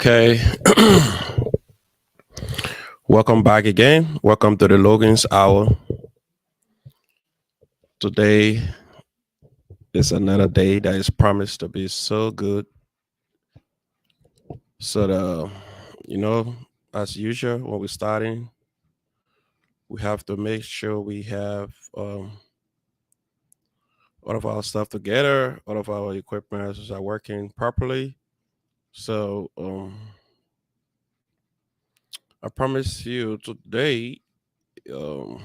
Okay. Welcome back again. Welcome to the Logan's Hour. Today is another day that is promised to be so good. So you know, as usual, when we're starting, we have to make sure we have all of our stuff together, all of our equipment are working properly. So I promise you today, um,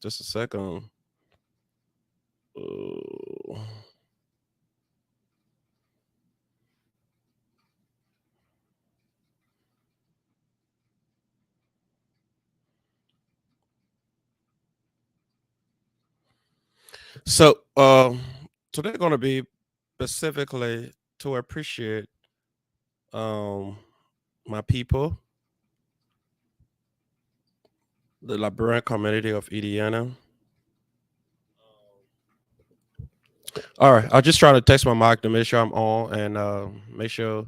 just a second. Uh, So today going to be specifically to appreciate um my people, the Liberian community of Indiana. All right, I'll just try to text my mic to make sure I'm on and make sure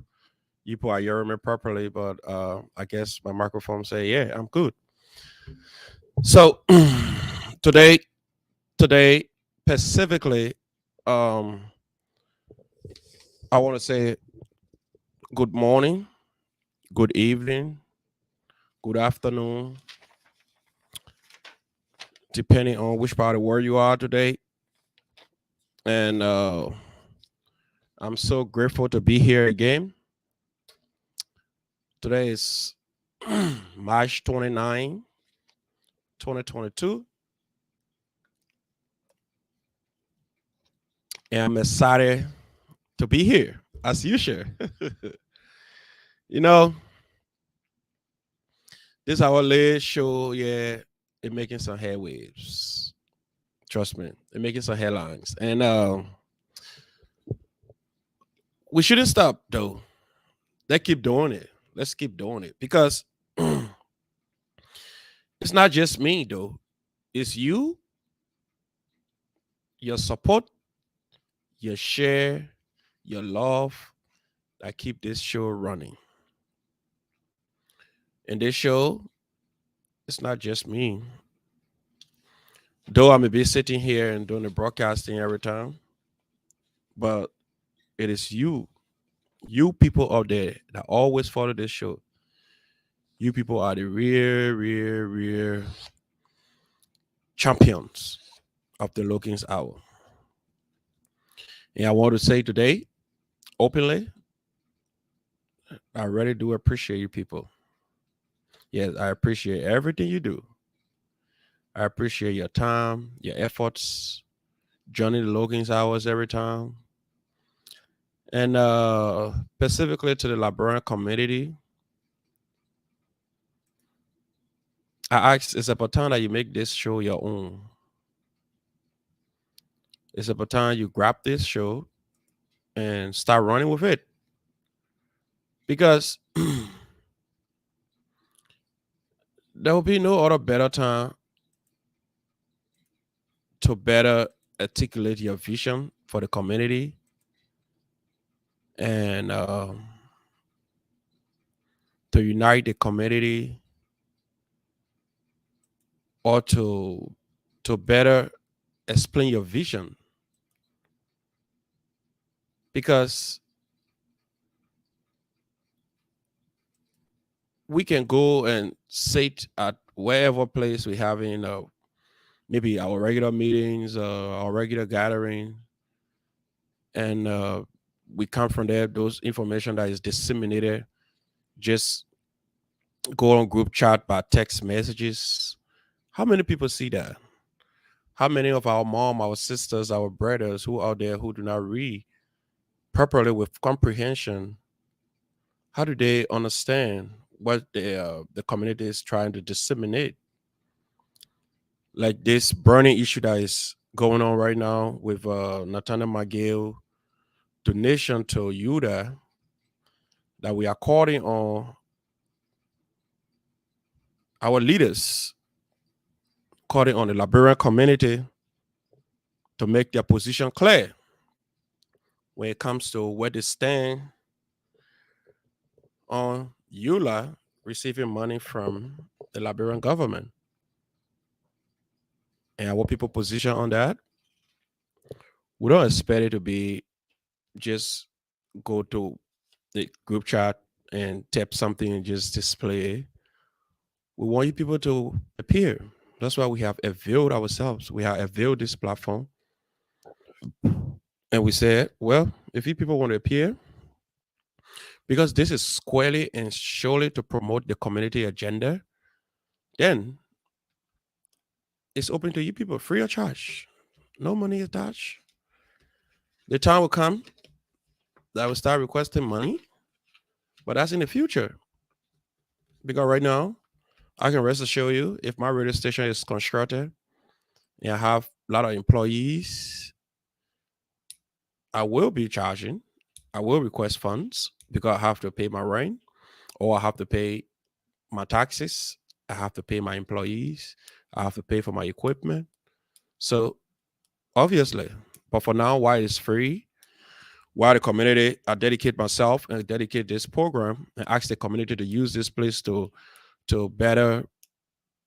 you are hearing me properly. But I guess my microphone say, yeah, I'm good. So today, today specifically, um, I want to say good morning, good evening, good afternoon, depending on which part of the world you are today. And I'm so grateful to be here again. Today is March 29, 2022. And I'm excited to be here, as usual. you know, this our latest show, yeah, it making some headwaves. Trust me, it making some headlines. And we shouldn't stop, though. Let's keep doing it. Let's keep doing it. Because it's not just me, though. It's you, your support, your share, your love that keep this show running. And this show, it's not just me. Though I may be sitting here and doing the broadcasting every time, but it is you people out there that always follow this show. You people are the real champions of the Logan's Hour. And I want to say today, openly, I really do appreciate you people. Yes, I appreciate everything you do. I appreciate your time, your efforts, joining the Logan's Hours every time. And specifically to the Liberian community, I ask, it's about time that you make this show your own. It's about time you grab this show and start running with it. Because there will be no other better time to better articulate your vision for the community and to unite the community or to better explain your vision. Because we can go and sit at wherever place we have in maybe our regular meetings, our regular gathering, and we come from there. Those information that is disseminated, just go on group chat by text messages. How many people see that? How many of our mom, our sisters, our brothers who out there who do not read properly with comprehension? How do they understand what the community is trying to disseminate? Like this burning issue that is going on right now with Nathaniel McGill donation to Yuda that we are calling on our leaders, calling on the Liberian community to make their position clear when it comes to where they stand on EULA receiving money from the Liberian government. And our people position on that, we don't expect it to be just go to the group chat and tap something and just display. We want you people to appear. That's why we have availed ourselves. We have availed this platform. And we said, well, if you people want to appear, because this is squarely and surely to promote the community agenda, then it's open to you people free of charge. No money attached. The time will come that I will start requesting money, but that's in the future. Because right now, I can rest assure you, if my radio station is constructed and I have a lot of employees, I will be charging. I will request funds because I have to pay my rent or I have to pay my taxes. I have to pay my employees. I have to pay for my equipment. So obviously, but for now, while it's free, while the community, I dedicate myself and dedicate this program and ask the community to use this place to better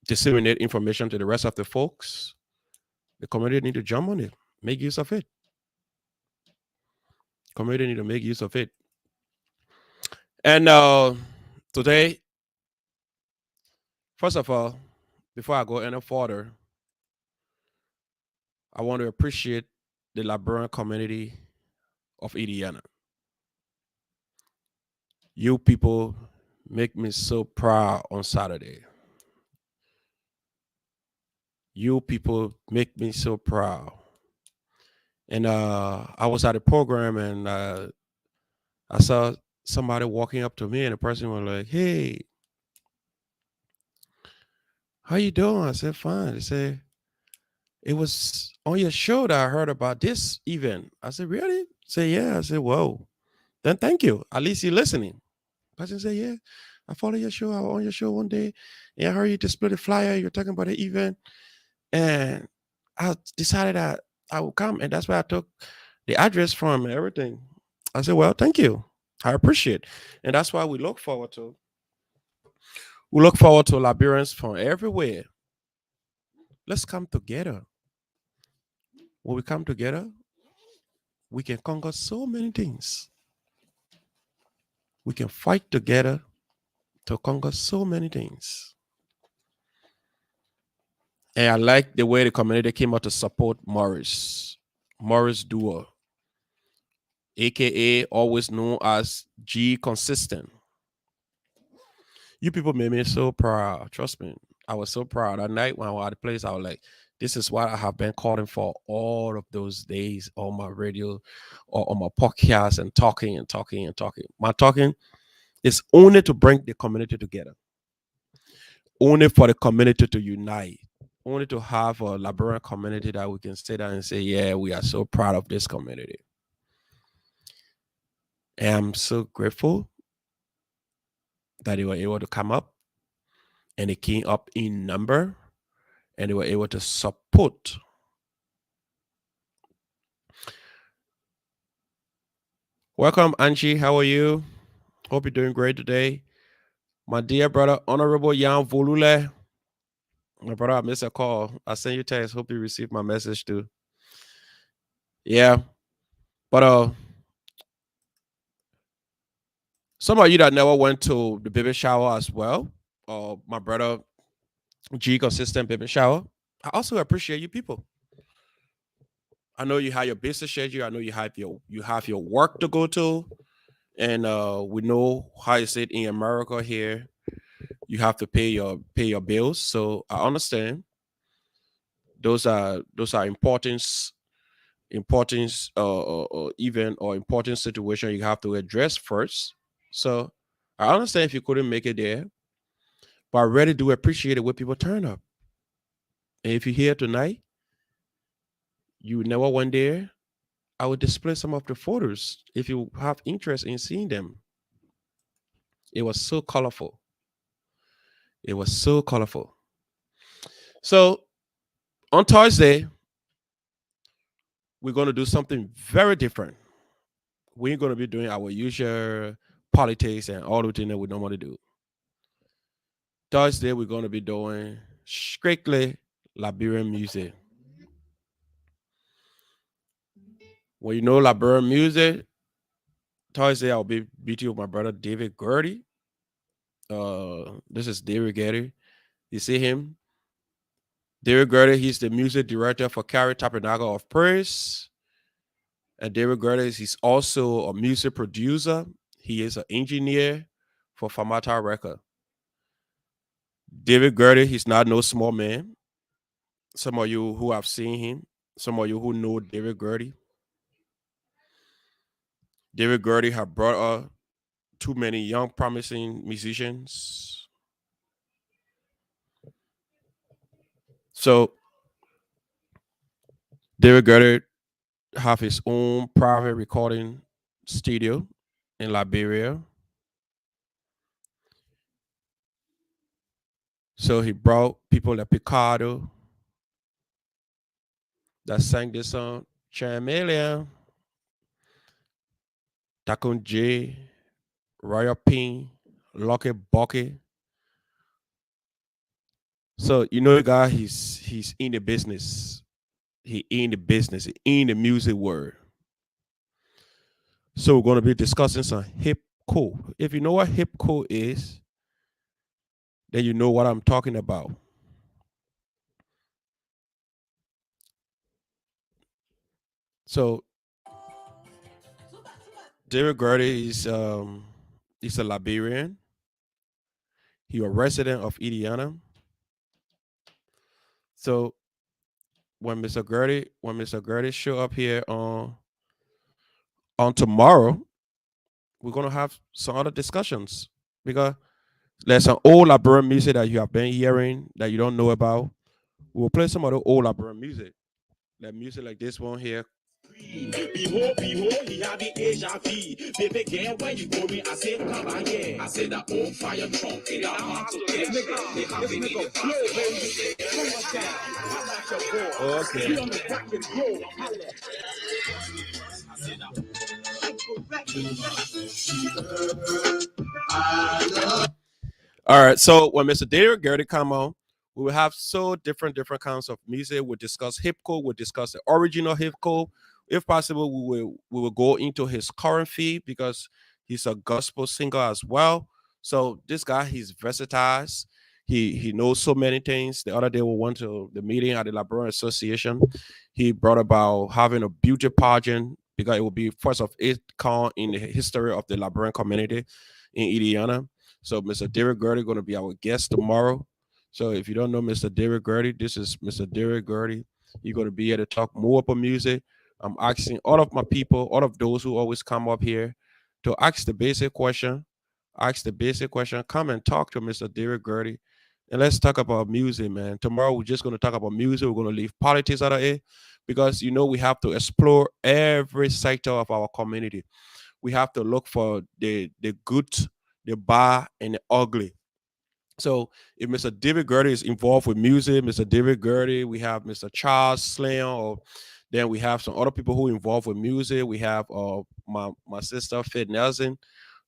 disseminate information to the rest of the folks. The community need to jump on it, make use of it. Community need to make use of it. And today, first of all, before I go any further, I want to appreciate the Liberian community of Indiana. You people make me so proud on Saturday. You people make me so proud. And I was at a program and I saw somebody walking up to me and the person was like, "Hey, how you doing?" I said, "Fine." They said, "It was on your show that I heard about this event." I said, "Really?" Say, "Yeah." I said, "Whoa, then thank you. At least you're listening." Person said, "Yeah, I follow your show. I was on your show one day and I heard you display the flyer. You're talking about the event. And I decided that I would come. And that's why I took the address from and everything." I said, "Well, thank you. I appreciate." And that's why we look forward to Liberians from everywhere. Let's come together. When we come together, we can conquer so many things. We can fight together to conquer so many things. And I like the way the community came out to support Morris Duo, aka always known as G Consistent. You people made me so proud. Trust me. I was so proud. That night when I was at the place, I was like, this is what I have been calling for all of those days on my radio or on my podcast and talking and talking and talking. My talking is only to bring the community together, only for the community to unite, only to have a Liberian community that we can sit down and say, yeah, we are so proud of this community. And I'm so grateful that they were able to come up and they came up in number and they were able to support. Welcome, Angie. How are you? Hope you're doing great today. My dear brother, Honorable Jan Volule. My brother, I missed a call. I sent you text. Hope you received my message too. Yeah. But some of you that never went to the baby shower as well, my brother G Consistent baby shower, I also appreciate you people. I know you have your business schedule. I know you have your work to go to. And we know how is it in America here. You have to pay your bills. So I understand those are important event or important situation you have to address first. So I understand if you couldn't make it there, but I really do appreciate it when people turn up. And if you're here tonight, you never went there, I will display some of the photos if you have interest in seeing them. It was so colorful. It was so colorful. So on Thursday, we're going to do something very different. We're going to be doing our usual politics and all the things that we don't want to do. Thursday, we're going to be doing strictly Liberian music. When you know Liberian music, Thursday I'll be meeting with my brother David Gertie. This is David Gertie. You see him? David Gertie, he's the music director for Carrie Tabernacle of Praise. And David Gertie, he's also a music producer. He is an engineer for Famata Record. David Gertie, he's not no small man. Some of you who have seen him, some of you who know David Gertie. David Gertie have brought up too many young, promising musicians. So David Gertie have his own private recording studio in Liberia. So he brought people like Picardo that sang this song, Chameleon, Takun J, Royal Pin, Lucky Bucky. So you know the guy, he's in the business. He in the business, he in the music world. So we're gonna be discussing some hip hop. If you know what hip hop is, then you know what I'm talking about. So David Gertie is he's a Liberian. He a resident of Indiana. So when Mr. Gertie show up here on tomorrow, we're gonna have some other discussions because there's some old Liberian music that you have been hearing that you don't know about. We'll play some of the old Liberian music, like music like this one here. Behold, behold, he had the HIV. Baby girl, where you going? I said, come on, yeah. I said, that old fire trunk. It got hard to get. They have it in the flow, baby. Bring us down. I'm not your boy. Okay. We on the rock and roll. I said, all right. So when Mr. David Gertie come on, we will have so different kinds of music. We'll discuss hip hop. We'll discuss the original hip hop. If possible, we will go into his current feed because he's a gospel singer as well. So this guy, he's versatile. He knows so many things. The other day we went to the meeting at the Liberian Association. He brought about having a beauty pageant because it will be first of its kind in the history of the Liberian community in Indiana. So Mr. David Gertie going to be our guest tomorrow. So if you don't know Mr. David Gertie, this is Mr. David Gertie. He's going to be here to talk more about music. I'm asking all of my people, all of those who always come up here to ask the basic question. Ask the basic question. Come and talk to Mr. David Gertie. And let's talk about music, man. Tomorrow we're just going to talk about music. We're going to leave politics out of it because we have to explore every sector of our community. We have to look for the good, the bad, and the ugly. So if Mr. David Gertie is involved with music, Mr. David Gertie, we have Mr. Charles Slam, or then we have some other people who are involved with music. We have my sister Fit Nelson.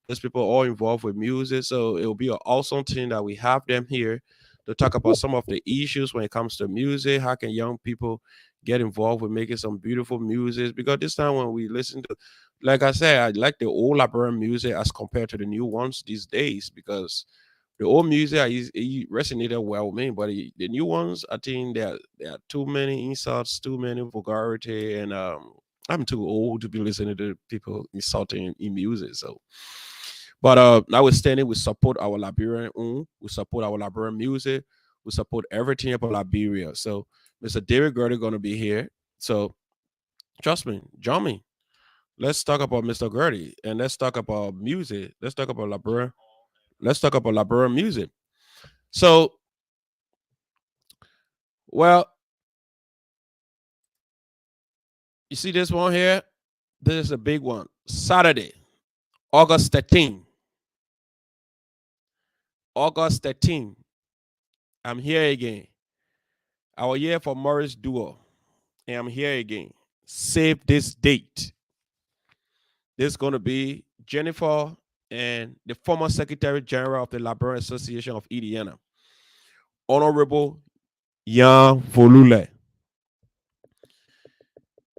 Those people are all involved with music. So it will be an awesome thing that we have them here to talk about some of the issues when it comes to music. How can young people get involved with making some beautiful music? Because this time when we listen to, like I said, I like the old Liberian music as compared to the new ones these days because the old music it resonated well with me, but the new ones, I think there are too many insults, too many vulgarity, and I'm too old to be listening to people insulting in music. So, but notwithstanding, we support our Liberian own, we support our Liberian music, we support everything about Liberia. So, Mr. David Gertie gonna be here. So, trust me, join me. Let's talk about Mr. Gertie and let's talk about music. Let's talk about Liberian. Let's talk about Liberian music. So, well, you see this one here? This is a big one. Saturday, August 13. August 13. I'm here again. I was here for Morris Duo. And I'm here again. Save this date. This is going to be Jennifer and the former Secretary General of the Librarian Association of Indiana, Honorable Jan Volule.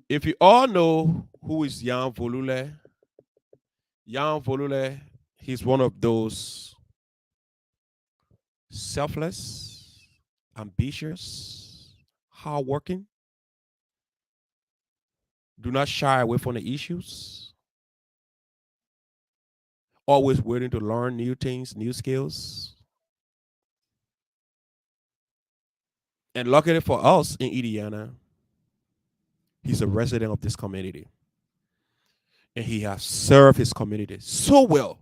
If you all know who is Jan Volule, he's one of those selfless, ambitious, hardworking, do not shy away from the issues, always willing to learn new things, new skills. And luckily for us in Indiana, he's a resident of this community. And he has served his community so well.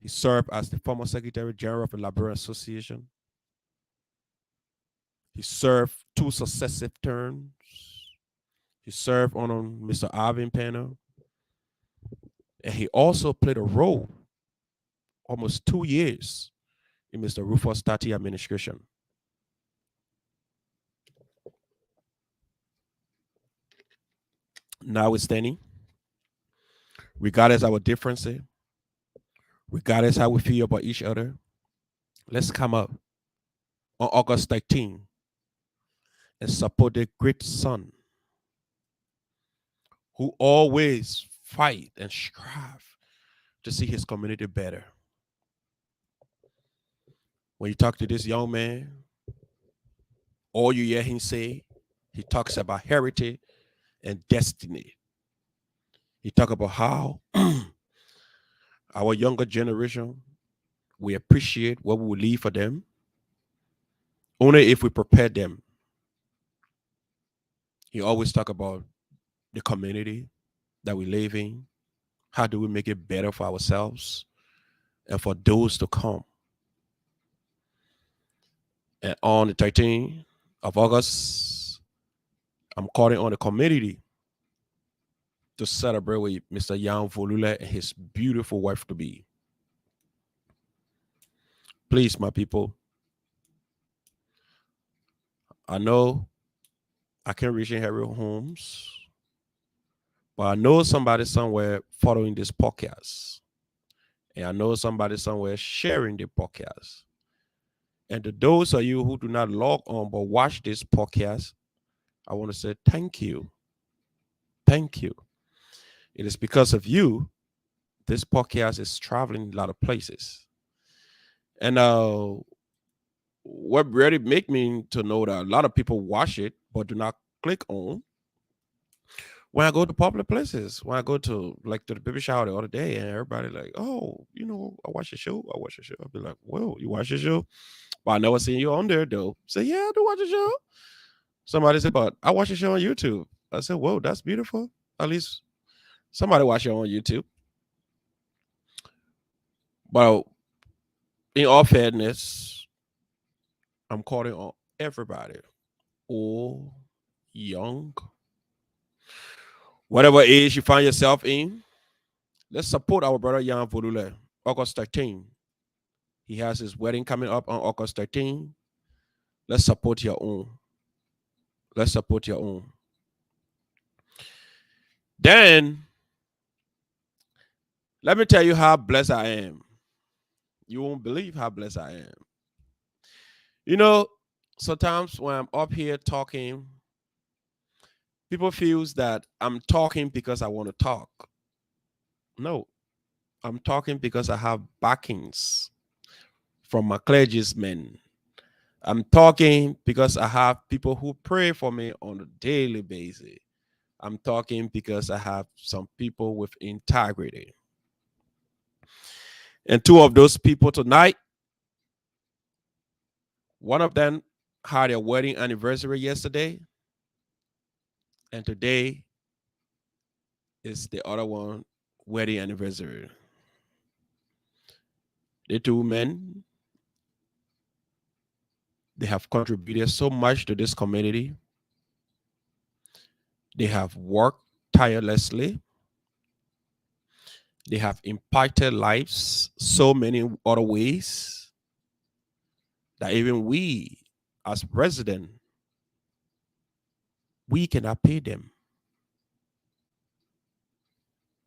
He served as the former Secretary General of the Librarian Association. He served two successive terms. He served on Mr. Alvin panel. And he also played a role almost 2 years in Mr. Rufus Tati administration. Notwithstanding, regardless our differences, regardless how we feel about each other, let's come up on August 13 and support the great son who always fight and strive to see his community better. When you talk to this young man, all you hear him say, he talks about heritage and destiny. He talk about how our younger generation, we appreciate what we will leave for them only if we prepare them. He always talk about the community that we live in. How do we make it better for ourselves and for those to come? And on the 13th of August, I'm calling on the community to celebrate with Mr. Jan Volule and his beautiful wife to be. Please, my people, I know I can't reach in every homes, but I know somebody somewhere following this podcast. And I know somebody somewhere sharing the podcast. And to those of you who do not log on but watch this podcast, I want to say thank you. Thank you. It is because of you this podcast is traveling a lot of places. And what really make me to know that a lot of people watch it but do not click on when I go to public places, when I go to like to the baby shower the other day, and everybody like, oh, I watch the show. I watch the show. I'll be like, whoa, you watch the show? But I never seen you on there though. Say, yeah, I do watch the show. Somebody said, but I watch the show on YouTube. I said, whoa, that's beautiful. At least somebody watch it on YouTube. But in all fairness, I'm calling on everybody, old, young, whatever age you find yourself in. Let's support our brother Jan Volule, August 13. He has his wedding coming up on August 13. Let's support your own. Let's support your own. Then, let me tell you how blessed I am. You won't believe how blessed I am. You know, sometimes when I'm up here talking, people feels that I'm talking because I want to talk. No, I'm talking because I have backings from my clergymen. I'm talking because I have people who pray for me on a daily basis. I'm talking because I have some people with integrity. And two of those people tonight, one of them had a wedding anniversary yesterday, and today is the other one wedding anniversary. The two men, they have contributed so much to this community. They have worked tirelessly. They have impacted lives so many other ways that even we, as residents, we cannot pay them.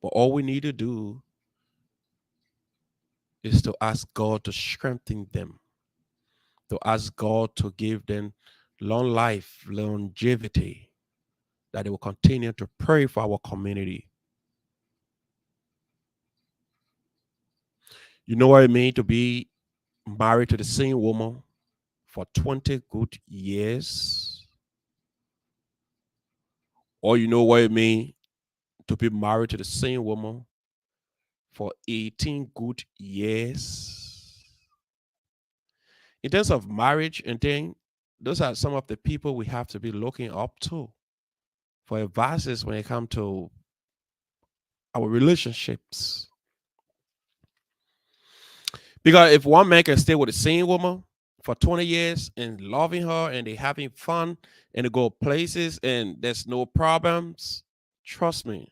But all we need to do is to ask God to strengthen them, to ask God to give them long life, longevity, that they will continue to pray for our community. You know what it means to be married to the same woman for 20 good years? Or you know what it means to be married to the same woman for 18 good years? In terms of marriage and thing, those are some of the people we have to be looking up to for advices when it comes to our relationships. Because if one man can stay with the same woman for 20 years and loving her and they having fun and they go places and there's no problems, trust me,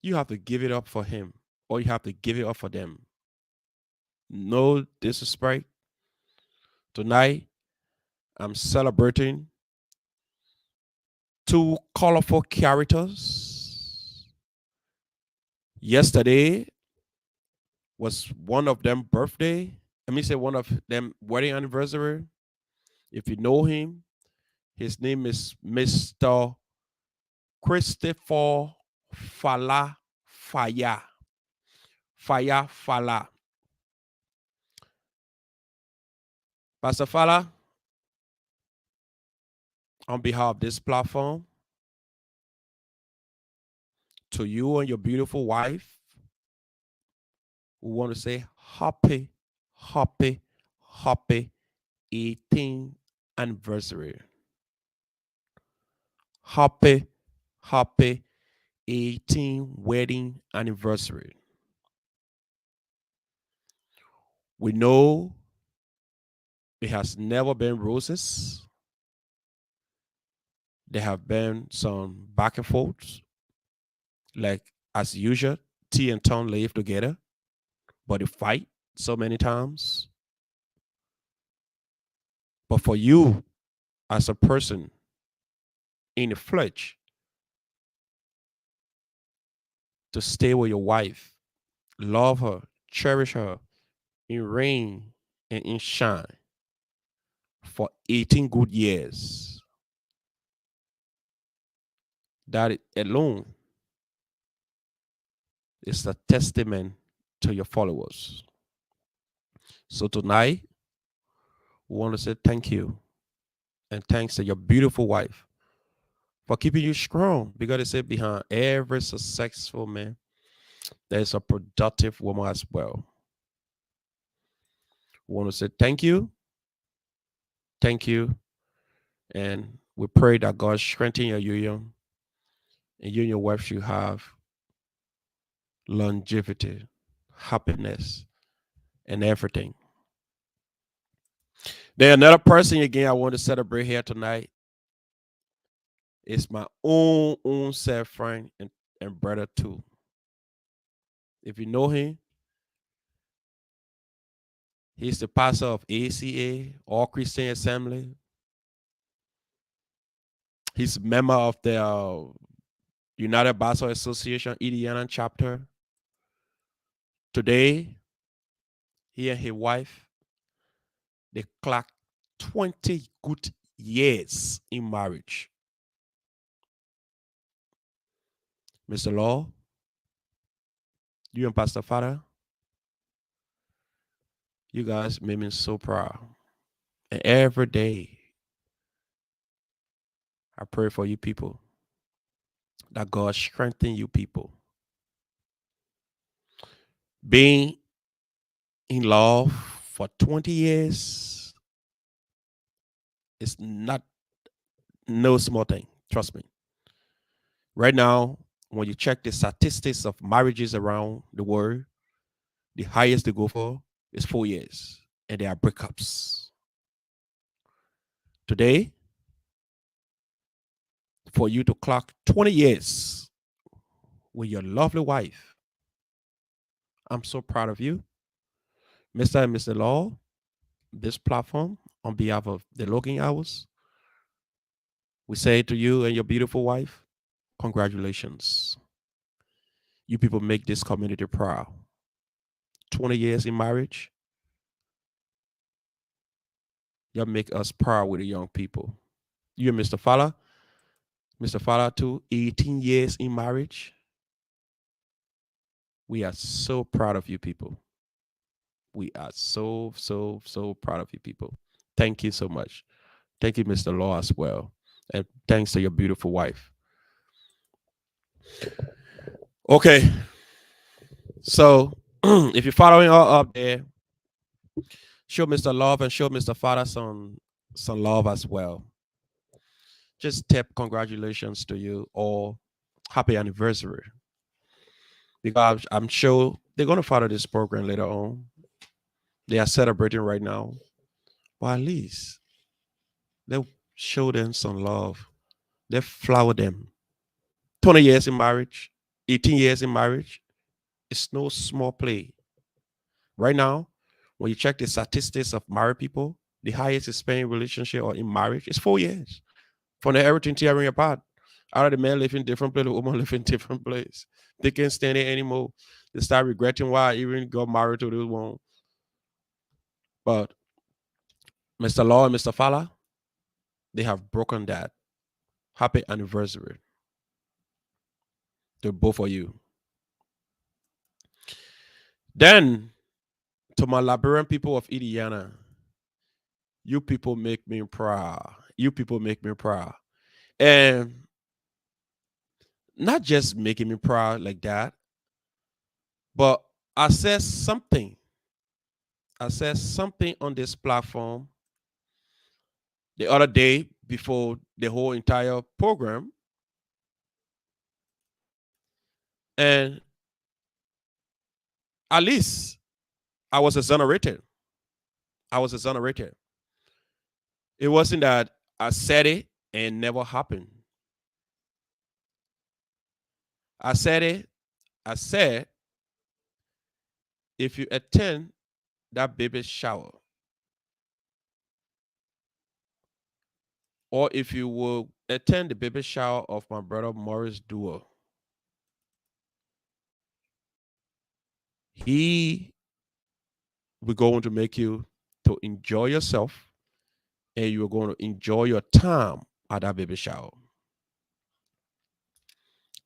you have to give it up for him or you have to give it up for them. No disrespect. Tonight, I'm celebrating two colorful characters. Yesterday was one of them birthday. Let me say one of them wedding anniversary. If you know him, his name is Mr. Christopher Fala Faya. Faya Fala. Pastor Fala, on behalf of this platform, to you and your beautiful wife, we want to say happy, happy, happy 18th anniversary. Happy, happy 18th wedding anniversary. We know it has never been roses. There have been some back and forths, like as usual, T and Tom live together, but they fight so many times. But for you, as a person in the flesh, to stay with your wife, love her, cherish her in rain and in shine for 18 good years, that alone is a testament to your followers. So tonight, we want to say thank you and thanks to your beautiful wife for keeping you strong. Because they say behind every successful man, there's a productive woman as well. We want to say thank you, and we pray that God strengthen your union and you and your wife should have longevity, happiness, and everything. Then another person again I want to celebrate here tonight is my own self friend and brother too. If you know him, he's the pastor of ACA, All Christian Assembly. He's a member of the United Bible Association, Indiana chapter. Today, he and his wife, they clocked 20 good years in marriage. Mr. Law, you and Pastor Father, you guys made me so proud. And every day, I pray for you people that God strengthen you people. Being in love for 20 years is not no small thing. Trust me. Right now, when you check the statistics of marriages around the world, the highest they go for is 4 years, and there are breakups. Today, for you to clock 20 years with your lovely wife, I'm so proud of you, Mr. and Mr. Law. This platform, on behalf of the Logan Hours, we say to you and your beautiful wife, congratulations. You people make this community proud. 20 years in marriage. Y'all make us proud with the young people. You and Mr. Fowler. Mr. Fowler too, 18 years in marriage. We are so proud of you people. We are so, so, so proud of you people. Thank you so much. Thank you, Mr. Law, as well. And thanks to your beautiful wife. Okay. So if you're following all up there, show Mr. Love and show Mr. Father some love as well. Just tap congratulations to you all. Happy anniversary. Because I'm sure they're going to follow this program later on. They are celebrating right now. But at least they show them some love. They flower them. 20 years in marriage, 18 years in marriage. It's no small play. Right now, when you check the statistics of married people, the highest spending relationship or in marriage is 4 years. From the everything tearing apart. Out of the man living different place, the woman living different place. They can't stand it anymore. They start regretting why I even got married to this one. But Mr. Law and Mr. Fowler, they have broken that. Happy anniversary to both of you. Then, to my Liberian people of Indiana, you people make me proud. You people make me proud. And not just making me proud like that, but I said something. I said something on this platform the other day before the whole entire program. And at least I was exonerated. I was exonerated. It wasn't that I said it and never happened. I said it. I said, if you attend that baby shower, or if you will attend the baby shower of my brother Morris Dewar, he will going to make you to enjoy yourself, and you are going to enjoy your time at that baby shower.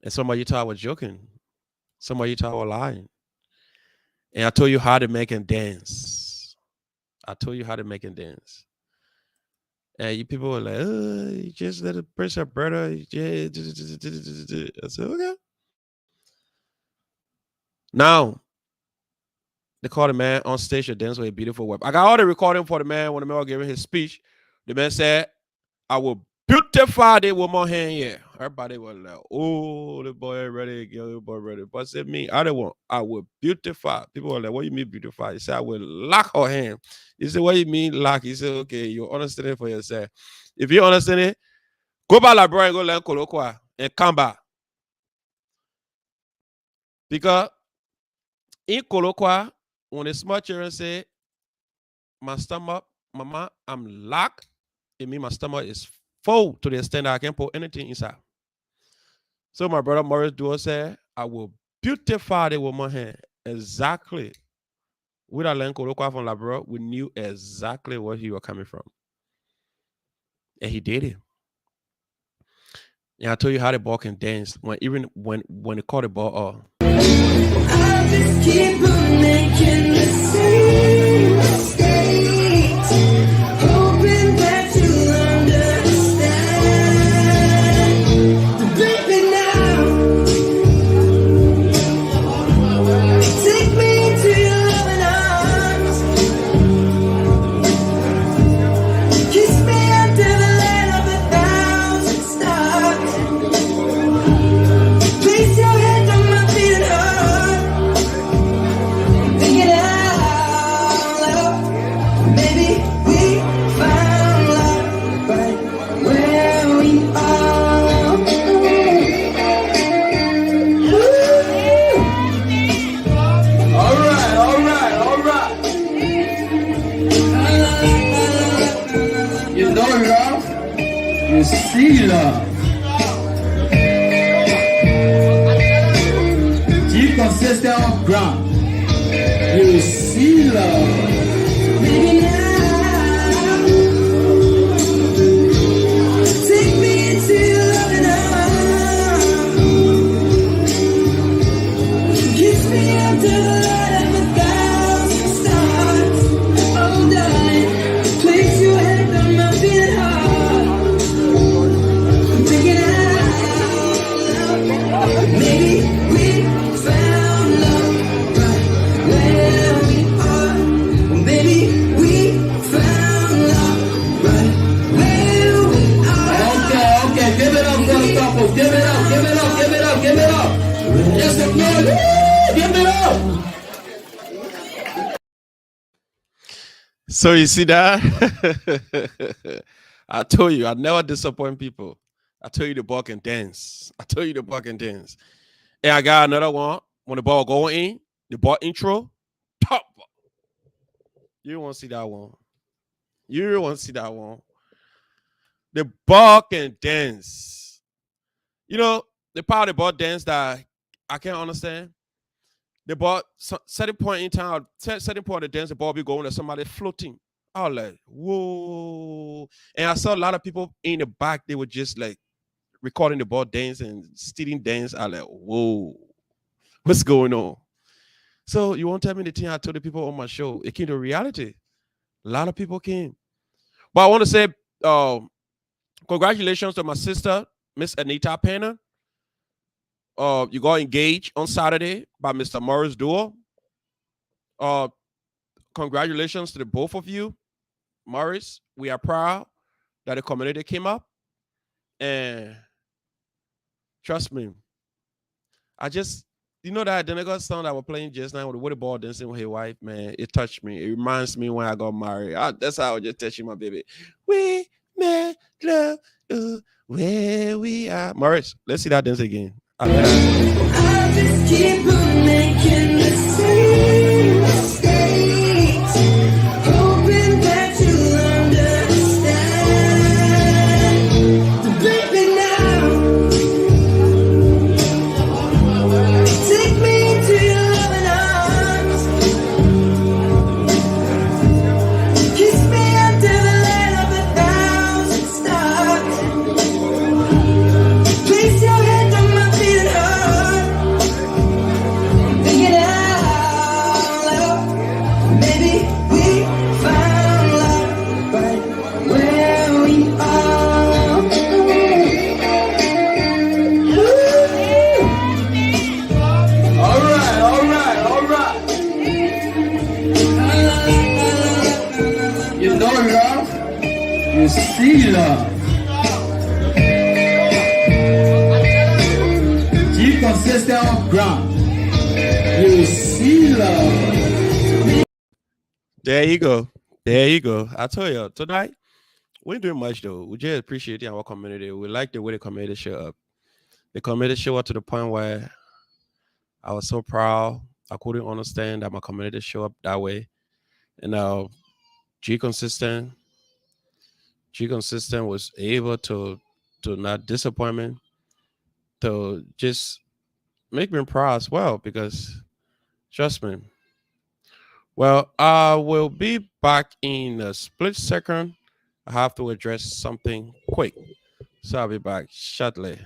And some of you thought I was joking. Some of you thought I was lying. And I told you how to make him dance. I told you how to make him dance. And you people were like, oh, you just let it press your brother. Yeah. I said, okay. Now, they called the man on stage to dance with a beautiful wife. I got all the recording for the man when the man was giving his speech. The man said, I will beautify the woman hand here. Everybody was like, oh, the boy ready, the boy ready. But I said, me, I will beautify. People were like, what do you mean beautify? He said, I will lock her hand. He said, what do you mean lock? He said, okay, you understand it for yourself. If you understand it, go back to and go learn Kolokwa and come back. Because in Kolokwa, when the small children say, my stomach, mama, I'm locked, it means my stomach is full to the extent that I can't put anything inside. So my brother Morris Dewar said, I will beautify the woman hand. Exactly. With a learned Kolokwa from Labrador, we knew exactly where he was coming from. And he did it. And I told you how the ball can dance. When they call the ball I just keep on making the same mistakes, hoping that you understand. Baby, now take me into your loving arms, kiss me under the light of 1,000 stars, place your hand on my beating heart. See love. Keep consistent on ground. You love. Baby, now take me into your loving arms. Kiss me under the light of 1,000 stars. Oh, darling, place your head on my beating heart. I'm thinking out, maybe we found love right where we are. Maybe we found love right where we are. Okay, give it up for the couple. Give it up, give it up, give it up, give it up. Yes, again. Give it up. So you see that? I told you I never disappoint people. I told you the ball can dance. I told you the ball can dance. And I got another one. When the ball going in, the ball intro, top. You don't want to see that one. You don't want to see that one. The ball can dance. You know, the part of the ball dance that I can't understand. The ball, certain point in time, certain point of the dance, the ball be going to somebody floating. I was like, whoa. And I saw a lot of people in the back, they were just like recording the ball dance and stealing dance. I was like, whoa, what's going on? So you won't tell me the thing I told the people on my show. It came to reality. A lot of people came. But I want to say congratulations to my sister, Miss Anita Penner. You got engaged on Saturday by Mr. Morris Duo. Uh, Congratulations to the both of you, Morris. We are proud that the community came up, and trust me, I just that identical song that we're playing just now with the Woody Ball dancing with his wife, man, it touched me. It reminds me when I got married. That's how I was just touching my baby. We made love where we are. Morris, let's see that dance again. I just keep on making the same mistakes, hoping that you'll understand. So baby, now take me into your loving arms. Kiss me under the light of 1,000 stars. Place your head on my beating heart. Thinking out loud. Maybe we found love right where we are. All right. You know love, you see love. Be consistent on ground. You see love. There you go. There you go. I told you tonight we ain't doing much though. We just appreciate our community. We like the way the community show up. The community show up to the point where I was so proud. I couldn't understand that my community show up that way. And G consistent, G consistent was able to not disappoint me, to just make me proud as well. Because trust me. Well, I will be back in a split second. I have to address something quick. So I'll be back shortly.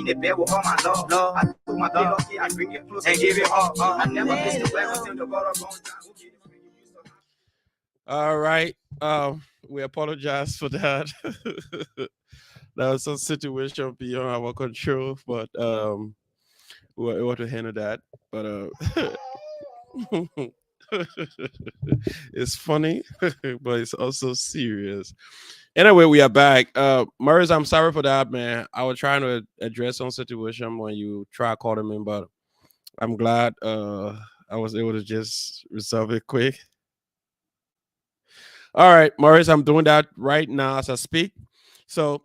in the bed with all my love. I took my big okay, I bring it close and give it all. I never miss the web until the bottle gone down. All right. We apologize for that. That was some situation beyond our control, but we were able to handle that. But it's funny, but it's also serious. Anyway, we are back. Maurice, I'm sorry for that, man. I was trying to address some situation when you try calling me, but I'm glad I was able to just resolve it quick. All right, Maurice, I'm doing that right now as I speak. So,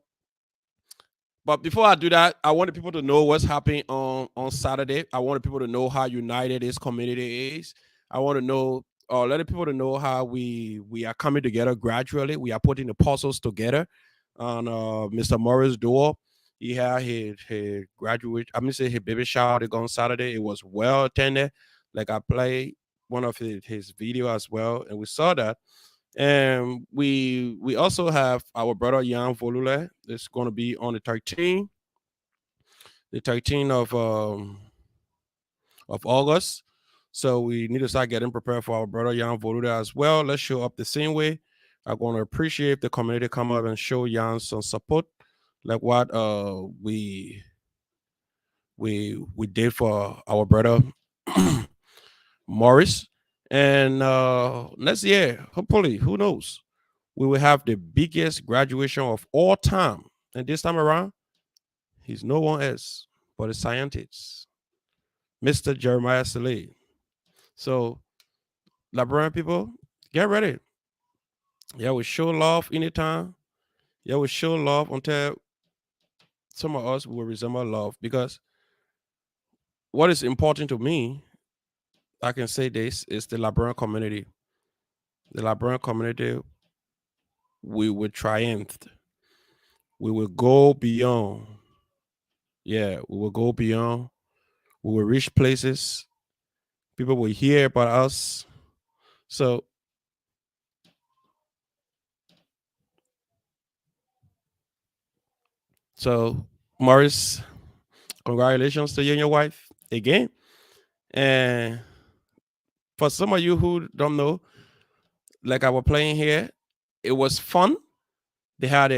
but before I do that, I wanted people to know what's happening on Saturday. I wanted people to know how united this community is. I want to know, letting people to know how we are coming together gradually. We are putting the puzzles together. On Mr. Morris' door, he had his graduate. I mean, say his baby shower on Saturday. It was well attended. Like I played one of his video as well, and we saw that. And we also have our brother Jan Volule. It's going to be on the 13th of August. So we need to start getting prepared for our brother Jan Volule as well. Let's show up the same way. I'm going to appreciate if the community come up and show Jan some support, like what we did for our brother Morris. And next year, hopefully, who knows? We will have the biggest graduation of all time. And this time around, he's no one else but a scientist, Mr. Jeremiah Saleh. So, Liberian people, get ready. Yeah, we show love anytime. Yeah, we show love until some of us will resemble love. Because what is important to me, I can say this, is the Liberian community. The Liberian community, we will triumph. We will go beyond. Yeah, we will go beyond. We will reach places. People will hear about us. So, so Morris, congratulations to you and your wife again. And for some of you who don't know, like I was playing here, it was fun. They had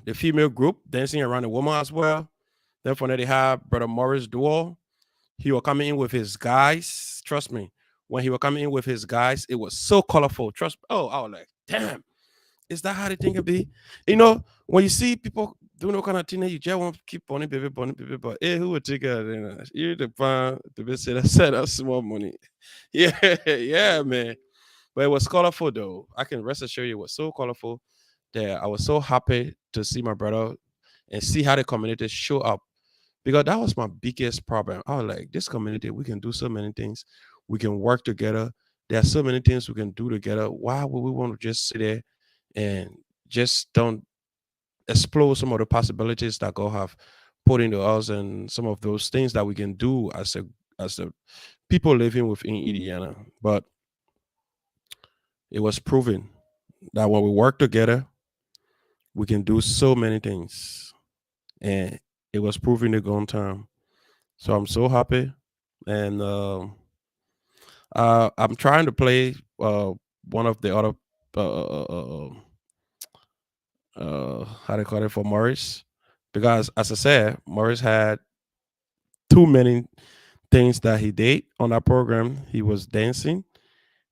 the female group dancing around the woman as well. Then from there they had brother Morris Dual. He was coming in with his guys. Trust me, when he was coming in with his guys, it was so colorful. Trust. Oh, I was like, damn. Is that how they think it be? You know, when you see people doing all kind of thing, you just want to keep on it, baby, but hey, who would take care of that? You the pan, the best say that said that's small money. Yeah, yeah, man. But it was colorful though. I can rest assured you it was so colorful that I was so happy to see my brother and see how the community show up. Because that was my biggest problem. I was like, this community, we can do so many things. We can work together. There are so many things we can do together. Why would we want to just sit there and just don't explore some of the possibilities that God have put into us and some of those things that we can do as a people living within Indiana. But it was proven that when we work together, we can do so many things. And it was proven the gone time. So I'm so happy. And I'm trying to play one of the other how they call it for Morris, because as I said, Morris had too many things that he did on that program. He was dancing,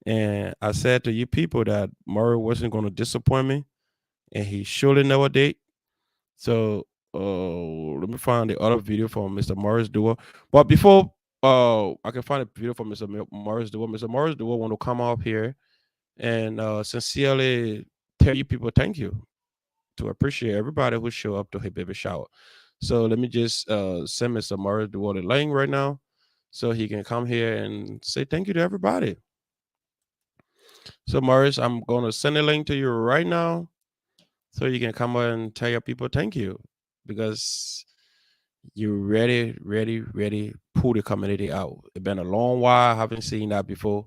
and I said to you people that Morris wasn't going to disappoint me, and he surely never did. So let me find the other video from Mr. Morris Dua. But before I can find a video from Morris Dua, Mr. Morris Dua want to come up here and sincerely tell you people thank you, to appreciate everybody who show up to his baby shower. So let me just send Mr. Morris the water link right now so he can come here and say thank you to everybody. So Morris, I'm gonna send a link to you right now so you can come and tell your people thank you, because you ready pull the community out. It's been a long while. I haven't seen that before.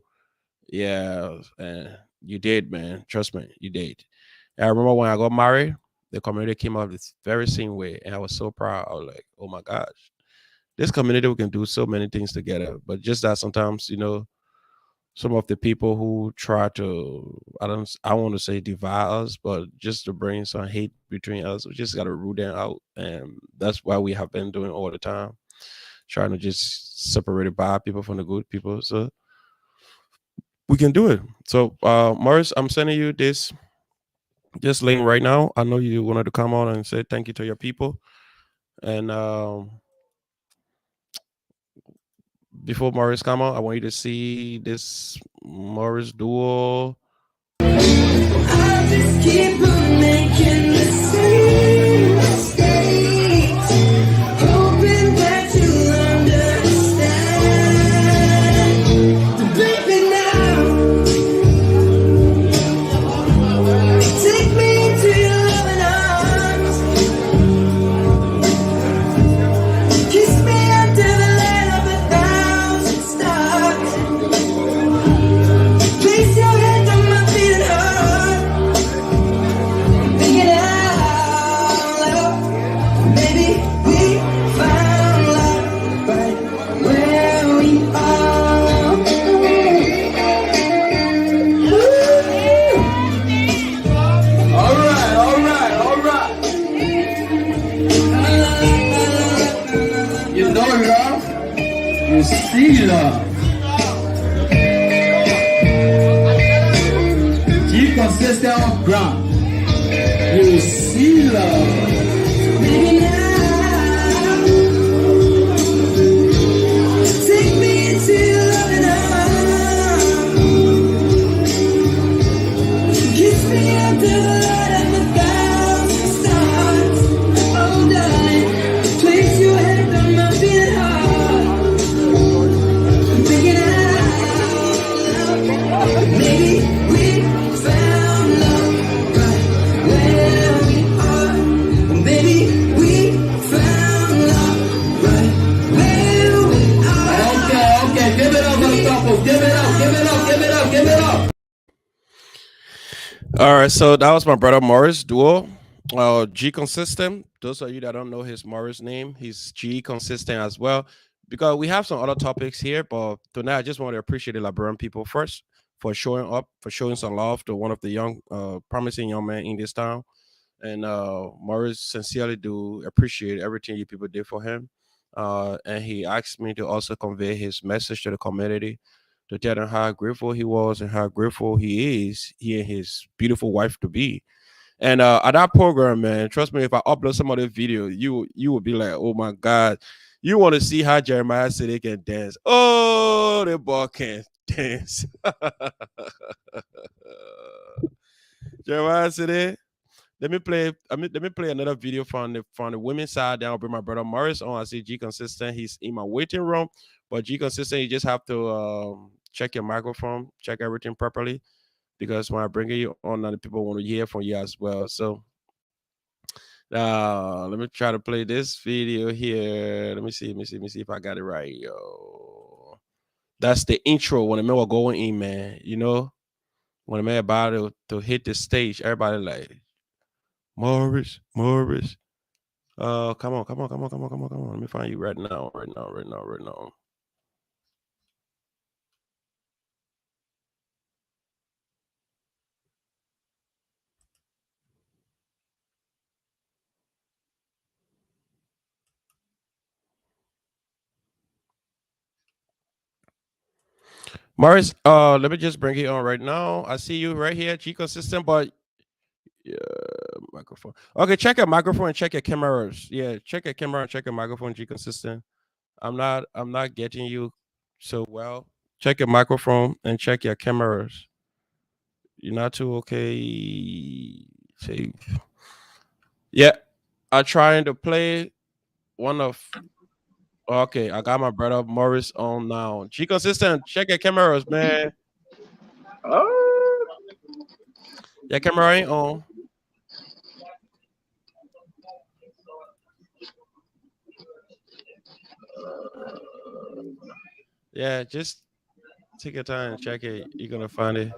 Yeah, and you did, man. Trust me, you did. I remember when I got married. the community came out this very same way, and I was so proud. I was like, oh my gosh, this community we can do so many things together. But just that sometimes, some of the people who try to, I want to say divide us, but just to bring some hate between us, we just got to root them out, and that's why we have been doing all the time, trying to just separate the bad people from the good people, so we can do it. So, Morris, I'm sending you this link right now. I know you wanted to come on and say thank you to your people, and before Morris come on, I want you to see this Morris duo. I'll just keep on making the same mistakes, hoping that you'll understand. But baby, now take me into your loving arms, kiss me under the light of 1,000 stars, place your head on my beating heart. Thinking out loud, baby, we found love right where we are. All right, all right, all right. You know love, you see love. G consistent of ground. You see love. Baby, now take me into your loving arms, kiss me under the light of 1,000 stars. Oh, darling, place your head on my beating heart. I'm thinking out loud. Maybe we found love right where we are. Maybe we found love right where we are. Okay, give it up for the couples. Give it up, give it up, give it up, give it up. All right, so that was my brother Morris duo. G consistent. Those of you that don't know his Morris name, he's G consistent as well. Because we have some other topics here, but tonight I just want to appreciate the Liberian people first for showing up, for showing some love to one of the young, promising young men in this town. And Morris sincerely do appreciate everything you people did for him. And he asked me to also convey his message to the community, to tell them how grateful he was and how grateful he is, he and his beautiful wife to be. And at that program, man, trust me, if I upload some of the video, you will be like, oh my God, you want to see how Jeremiah said they can dance. Oh, the boy can dance. Jeremiah said it. Let me play another video from the women's side. Then I'll bring my brother Morris on. I see G consistent. He's in my waiting room, but G consistent, you just have to check your microphone, check everything properly, because when I bring you on, the people want to hear from you as well. So let me try to play this video here. Let me see if I got it right, yo. That's the intro when the men were going in, man. When the man about to hit the stage, everybody like Morris, Morris. Come on, come on, come on, come on, come on, come on. Let me find you right now, right now, right now, right now. Morris, let me just bring you on right now. I see you right here, Chico System, but yeah, microphone. Okay, check your microphone and check your cameras. Yeah, check your camera and check your microphone, Chico System. I'm not getting you so well. Check your microphone and check your cameras. You're not too okay. Say, yeah, I'm trying to play one of. Okay, I got my brother Morris on now. G consistent, check your cameras, man. Oh, Your camera ain't on. Yeah, just take your time and check it. You're gonna find it.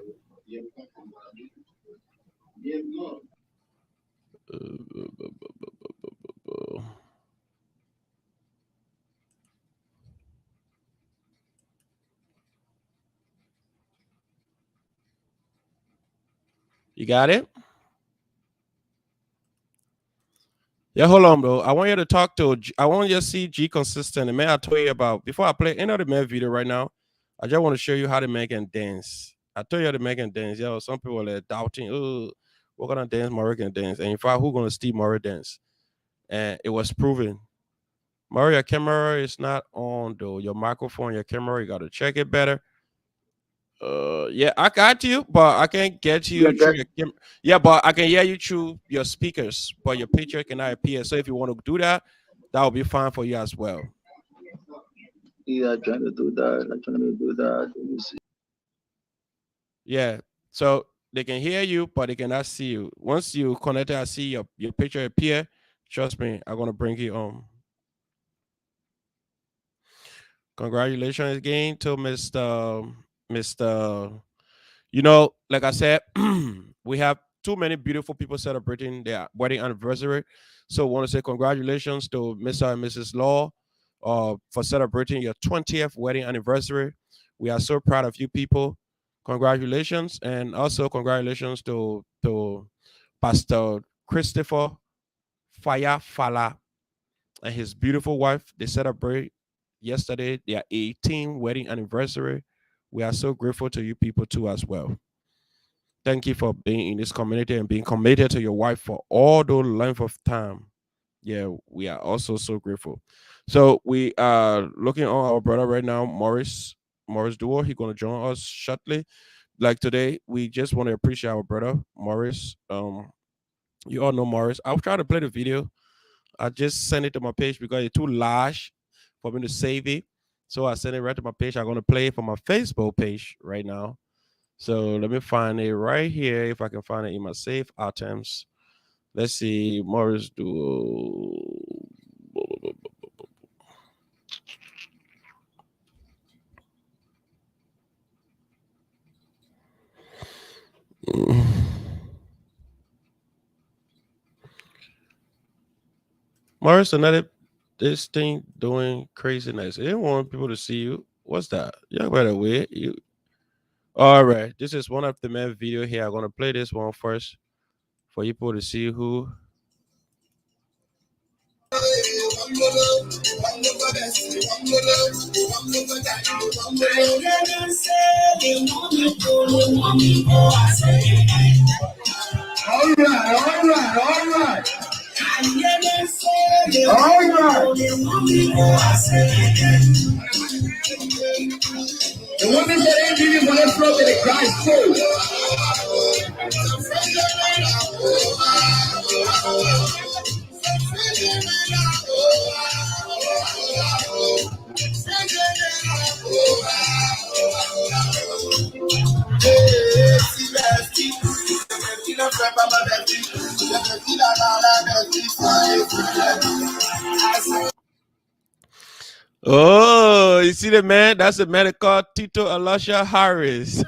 You got it? Yeah, hold on, bro. I want you to talk to. I want you to see G consistent. The man I told you about before I play any of the man video right now. I just want to show you how the man can dance. I told you how the man can dance. Yo, some people are doubting. Oh, we're gonna dance, Murray can dance. And in fact, who gonna Steve Murray dance? And it was proven. Murray, your camera is not on though. Your microphone, your camera, you gotta check it better. Yeah, I got you, but I can't get Yeah, you through that, your camera. Yeah, but I can hear you through your speakers, but your picture cannot appear. So if you want to do that, that will be fine for you as well. yeah, trying to do that. I'm trying to do that. Let me see. Yeah. So they can hear you, but they cannot see you. Once you connect, I see your picture appear. Trust me, I'm gonna bring you on. Congratulations again to Mr. You know, like I said, we have too many beautiful people celebrating their wedding anniversary. So I want to say congratulations to Mr. and Mrs. Law for celebrating your 20th wedding anniversary. We are so proud of you people. Congratulations. And also congratulations to Pastor Christopher Faya Fala and his beautiful wife. They celebrate yesterday their 18th wedding anniversary. We are so grateful to you people too as well. Thank you for being in this community and being committed to your wife for all the length of time. Yeah, we are also so grateful. So we are looking on our brother right now, Morris Duo. He's gonna join us shortly. Like today, we just want to appreciate our brother Morris. You all know Morris. I'll try to play the video. I just sent it to my page because it's too large for me to save it. So I sent it right to my page. I'm gonna play it for my Facebook page right now. So let me find it right here. If I can find it in my save items. Let's see. Morris Duo. Morris, another this thing doing craziness. It didn't want people to see you. What's that? Yeah, by the way, you. All right. This is one of the main video here. I'm gonna play this one first for people to see who. All right, all right, all right. All right. The woman said, "Ain't you gonna throw to the Christ too?" Oh, you see the man? That's the man called Tito Elisha Harris.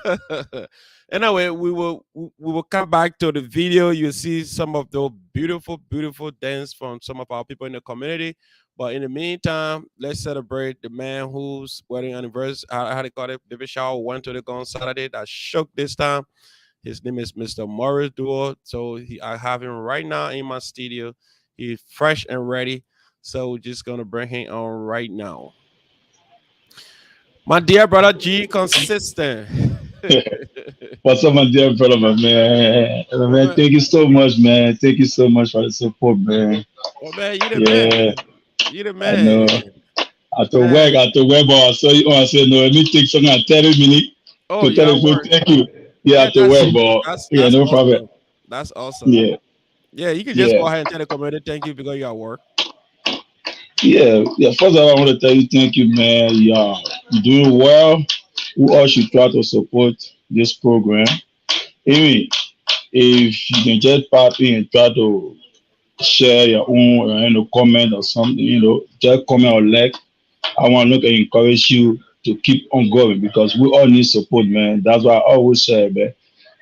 Anyway, we will come back to the video. You see some of the beautiful dance from some of our people in the community. But in the meantime, let's celebrate the man whose wedding anniversary, how they call it, baby shower went to the go on Saturday. That shook this time. His name is Mr. Morris Duo. So I have him right now in my studio. He's fresh and ready. So we're just gonna bring him on right now. My dear brother G, consistent. What's up, my dear brother, my man? Oh Man, man, thank you so much, man. Thank you so much for the support, man. oh man, you the Yeah, man. You the I know. man, man. After work, but I saw you. I said, no, let me take something at 30 minutes Oh, to tell y'all you, so work. thank you. Yeah, Yeah, after work, but yeah, that's no problem. awesome. That's awesome. Yeah, Yeah, you can just yeah, go ahead and tell the community thank you because you at work. yeah. First of all, I want to tell you, thank you, man. You're doing well. We all should try to support this program. Even if you can just pop in and try to share your own, comment or something, just comment or like. I want to encourage you to keep on going because we all need support, man. That's why I always say, man,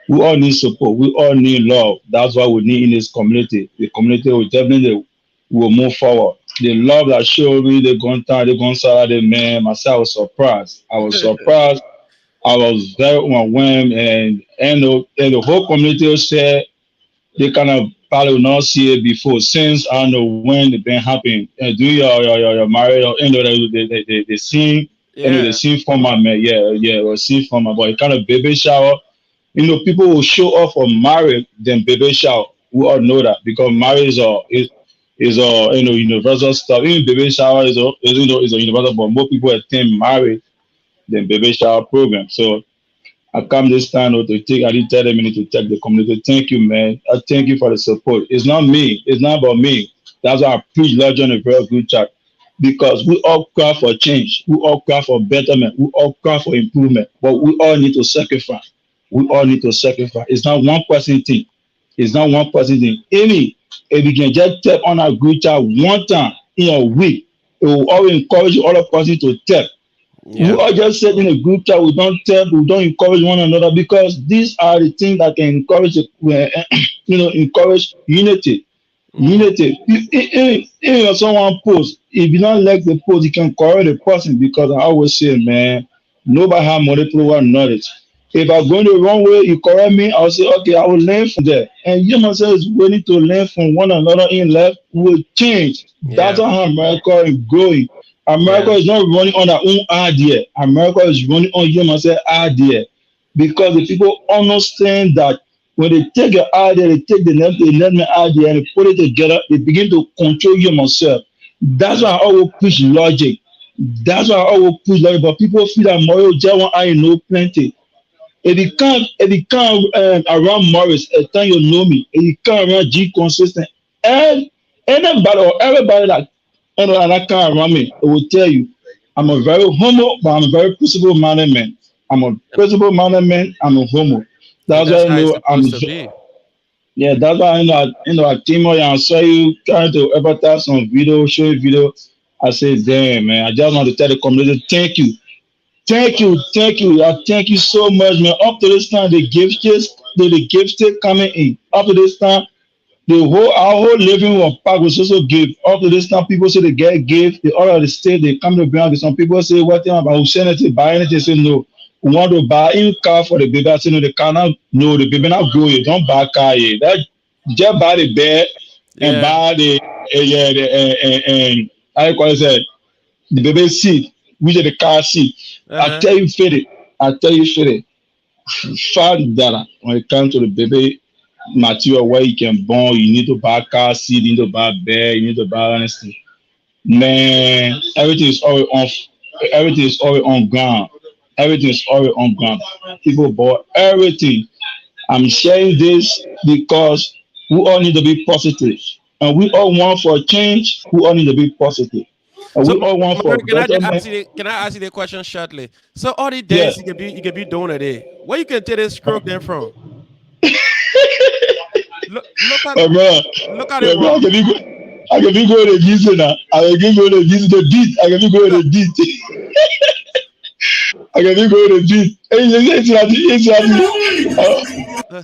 we all need support. We all need love. That's what we need in this community. The community will definitely will move forward. The love that showed me, they gone Saturday, man. Myself, I was surprised. I was surprised. I was very overwhelmed, and the whole community said they kind of probably will not see it before since I don't know when it been happening. Do your marriage or the scene, the Yeah. scene format, man. Yeah, it was scene format, but it kind of baby shower. People will show off for marriage than baby shower. We all know that because marriage is universal stuff. Even baby shower is a universal, but more people attend marriage than baby shower program. So I come this time to take. I didn't tell them to take the community. Thank you, man. I thank you for the support. It's not me. It's not about me. That's why I preach large on a very good chat. Because we all cry for change. We all cry for betterment. We all cry for improvement. But we all need to sacrifice. We all need to sacrifice. It's not one person thing. It's not one person thing. If you can just tap on a group chat one time in a week, it will always encourage other person to tap. We Yeah. all just sit in a group chat. We don't tell, we don't encourage one another because these are the things that can encourage, encourage unity. Hmm. Unity. If someone posts, if you don't like the post, you can correct the person because I always say, man, nobody have molecular knowledge. If I'm going the wrong way, you correct me, I'll say, okay, I will learn from there. And you myself is willing to learn from one another in life will change. That's Yeah. how America is growing. America Yeah. is not running on their own idea. America is running on you myself idea. Because the people understand that when they take your idea, they take the idea and they put it together, they begin to control you myself. That's why That's I always push logic. That's why I always push logic. But people feel that Mario just want I know plenty. If you come around Morris, a time you know me, if you come around G consistent, and anybody or everybody that come around me, it will tell you, I'm a very homo, but I'm a very principle minded man. I'm a principle minded man. I'm a homo. and That's why that's I how it's know I'm. supposed to be. Yeah, that's why I came out and I saw you trying to advertise some video, show you video. I said, damn man, I just want to tell the community, thank you. Thank you, thank you. I thank you so much, man. Up to this time, the gifts still coming in. Up to this time, our whole living room park was also give. Up to this time, people say they get gift. They all of the state, they come to bring. Some people say, what thing about send it to buy anything? Say no. We want to buy in car for the baby. I say no, the car not no, the baby not grow it. Don't buy car yet. That just buy the bed and Yeah. buy the yeah the and I call it the baby seat, which is the car seat. I Uh-huh. tell you, fit it. I tell you, fit it. Far that when it comes to the baby material where you can born, you need to buy car seat, you need to buy bed, you need to buy anything. Man, everything is always on ground. Everything is always on ground. People bought everything. I'm sharing this because we all need to be positive. And we all want for change, we all need to be positive. And So, we all want for Mary, can I just betterment. can I ask you the question shortly? So, all the Yeah. dance you can be doing today. Where you can take this stroke them from? Look at Bro, look at it, bro, raw. I can be going to visit now. I can be going to visit the beat. I can be going No. to beat. I can be going to beat. It's Uh,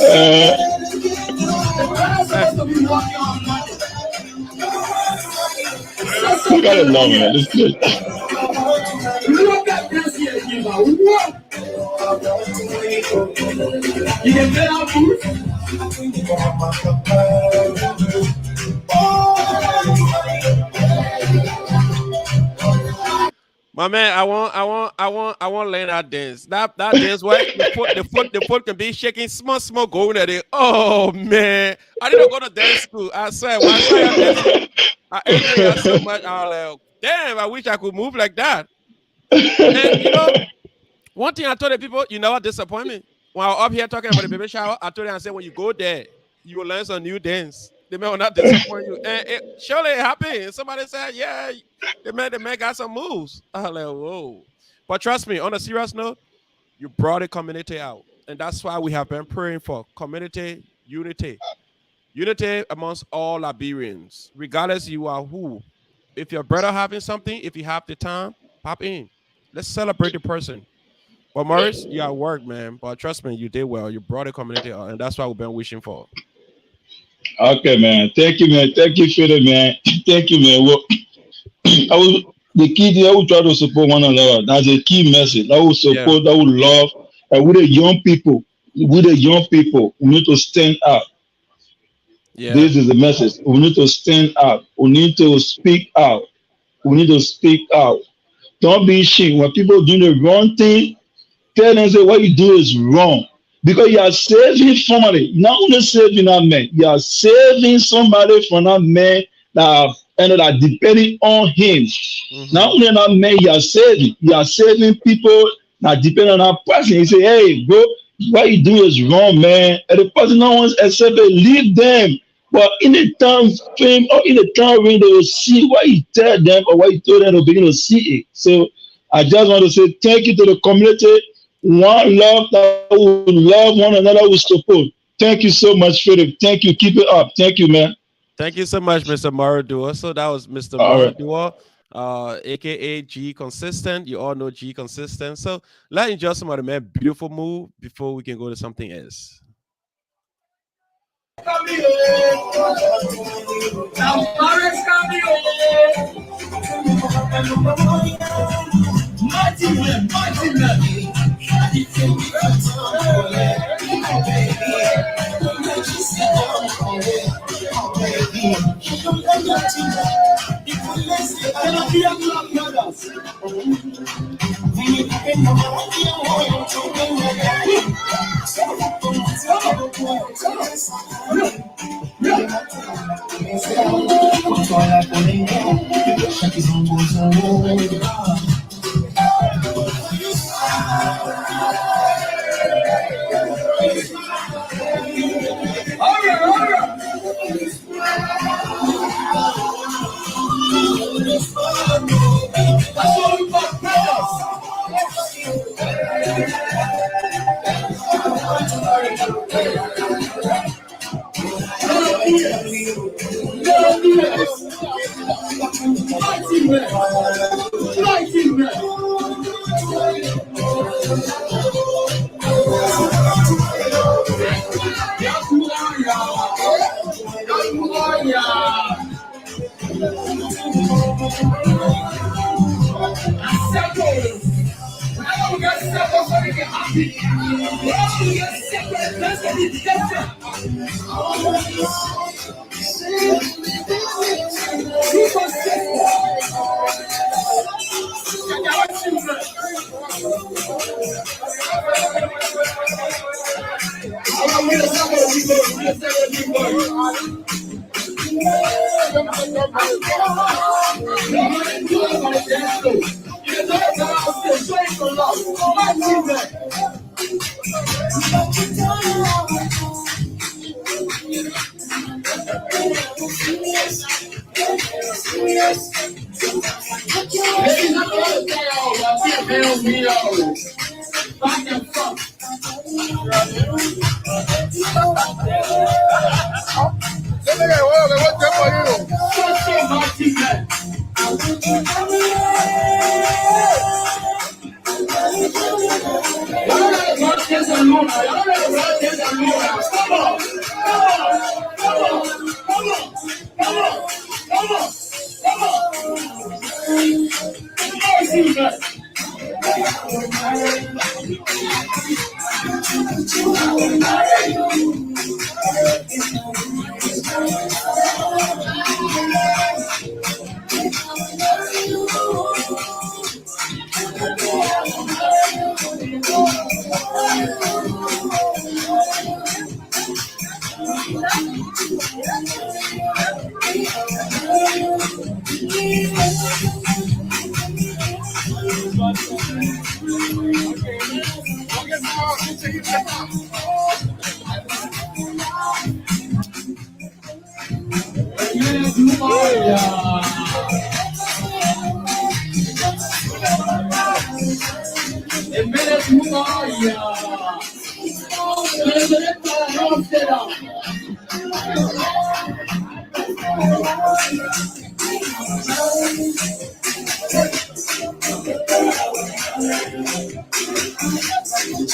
uh, look at it now, man. This good. My man, I want to learn that dance. That dance, what the foot can be shaking, small going at it. Oh man, I didn't go to dance school. I swear, when I saw you dancing, I envy you so much. I was like, damn, I wish I could move like that. And one thing I told the people, what disappoint me? When I was up here talking about the baby shower, I told them, I said, when you go there, you will learn some new dance. The man will not disappoint you. And surely it happened. Somebody said, yeah, the man got some moves. I was like, whoa. But trust me, on a serious note, you brought the community out. And that's why we have been praying for community unity. Unity amongst all Liberians, regardless you are who. If your brother having something, if you have the time, pop in. Let's celebrate the person. Well, Morris, you at work, man. But trust me, you did well. You brought the community out, and that's what we've been wishing for. Okay, man. Thank you, man. Thank you, Philip, man. Thank you, man. Well, I will, the key there, we try to support one another. That's a key message. That will Yeah, support, that will love. And with the young people, we need to stand up. yeah. This is the message. We need to stand up. We need to speak out. We need to speak out. Don't be ashamed. When people do the wrong thing, tell them say what you do is wrong. Because you are saving somebody, not only saving that man, you are saving somebody from that man that have ended up depending on him. Mm-hmm. Not only that man you are saving people that depend on that person. You say, hey, bro, what you do is wrong, man. And the person no wants accept it, leave them. But in the time frame or in the time range, they will see what you tell them or what you told them, they'll begin to see it. So I just want to say thank you to the community. One love that will love one another will support. Thank you so much, Philip. Thank you. Keep it up. Thank you, man. Thank you so much, Mr. Maradua. So that was Mr. All right. Maradua, aka G Consistent. You all know G Consistent. So let's enjoy some of the man beautiful move before we can go to something else.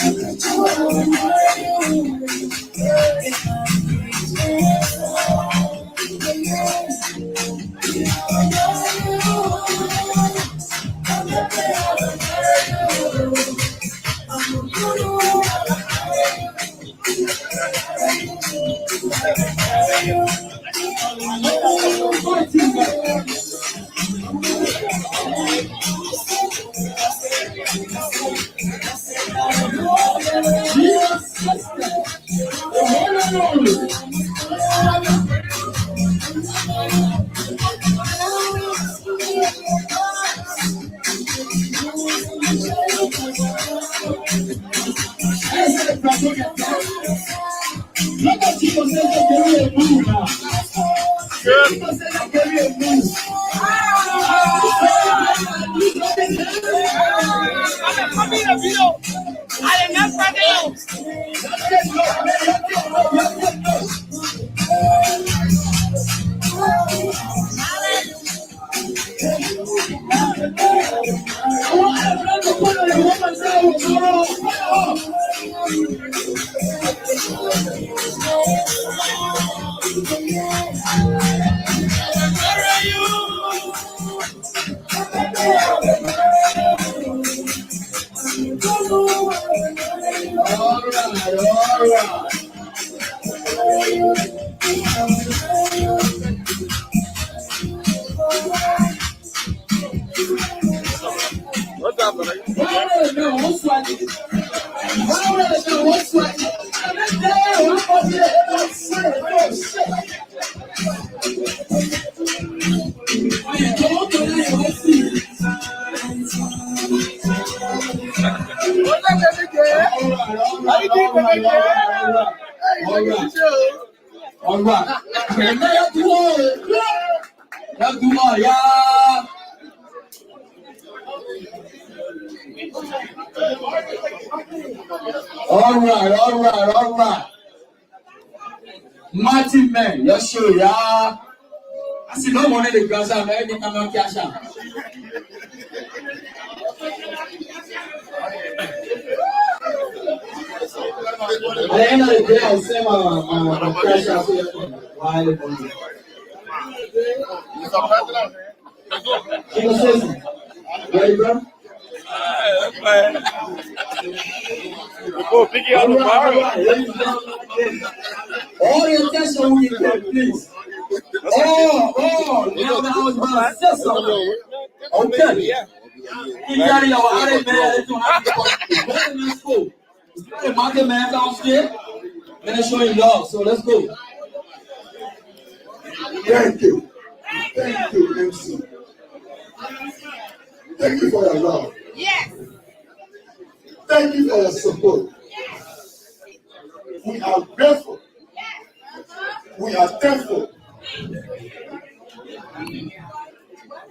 All right. Yeah. All right. Martin man, yes sure, yeah. I see no one in the grass, I'm ready to come on cash out. At the end of the day, I'll say my cash out here. Why the money? Ready, bro? All your attention will be good, please. Now that I was about to say something. Okay. You got your other man, it's going to have to go better than school. The market man downstairs, and they're showing love, so let's go. Thank you. Thank you, MC. Thank you for your love. Yes. Thank you for your support. We are grateful. We are thankful.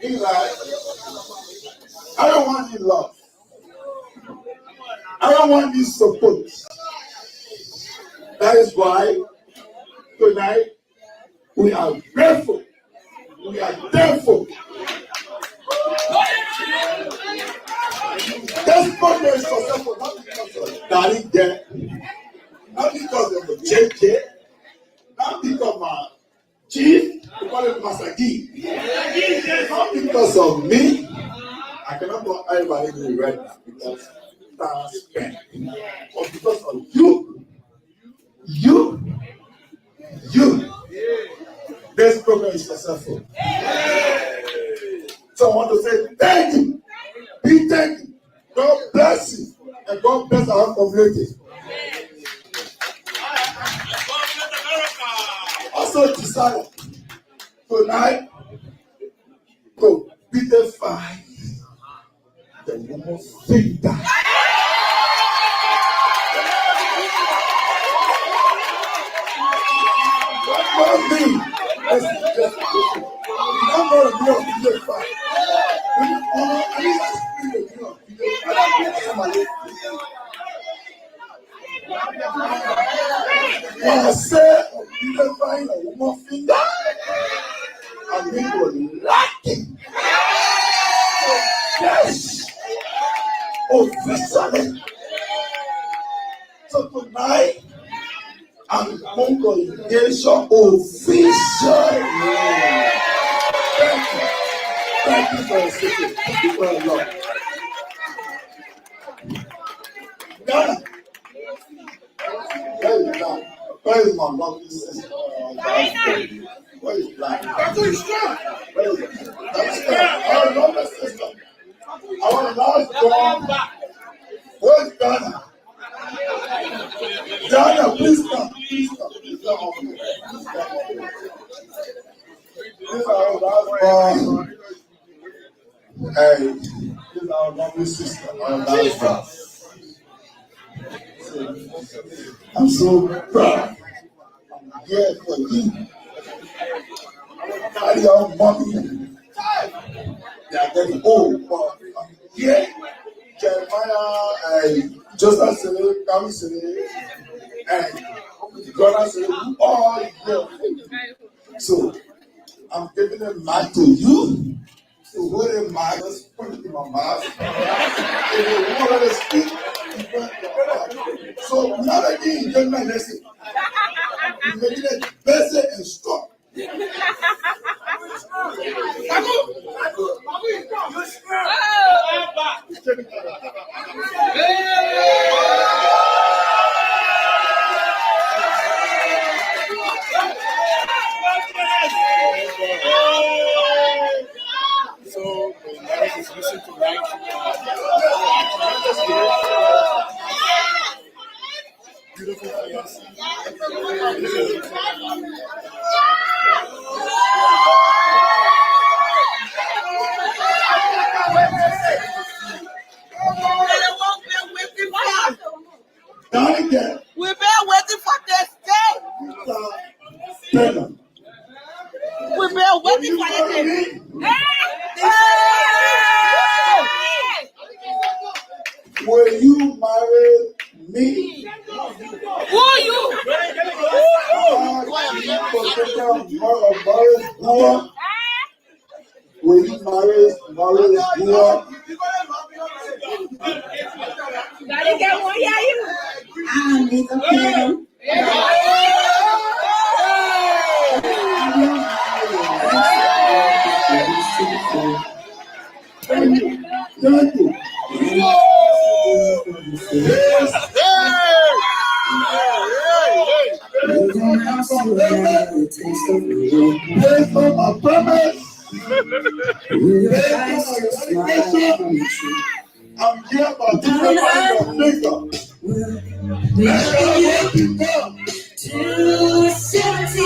Eli, I don't want your love. I don't want your support. That is why tonight we are grateful. We are thankful. This program is successful not because of Daddy there, not because of the JJ, not because of my chief, we call it Masagi, not because of me. I cannot go everybody to the right now because time spent, but because of you. This program is successful. So I want to say thank you. Be thank you. God bless you. And God bless our community. Also decided tonight to beautify the woman's finger. Not me. I'm going to be on the fight. When I say beautifying a woman's finger, I mean you're lacking. So yes, officially, So tonight, I'm congratulation official. Thank you for sitting. Thank you for your love. Ghana. Where is my lovely sister? Where is Black? That's strong. Where is it? That's strong. Our lovely sister. Our last born. Where is Ghana? Ghana, please come. Please come. Please come. This is our last born. Hey, this is our lovely sister. Our last born. I'm so proud. I'm here for you. Carry your mommy. They are getting old, but I'm here. Jeremiah, Joseph Sele, Kami Sele, and Ghana Sele, who all here. So I'm giving a mic to you. So hold a mic, just put it in my mouth. If you want to speak, you put it in your mouth. So now again, you get my lesson. You make it better and stop. So the marriage is listened to right. Beautiful yes. We've been waiting for this day. We've been waiting for this day. Will you marry me? Who are you? Will you marry Maurice Bua? I need a plan. Thank you. Based on my promise, I'm here by different finger. To 70.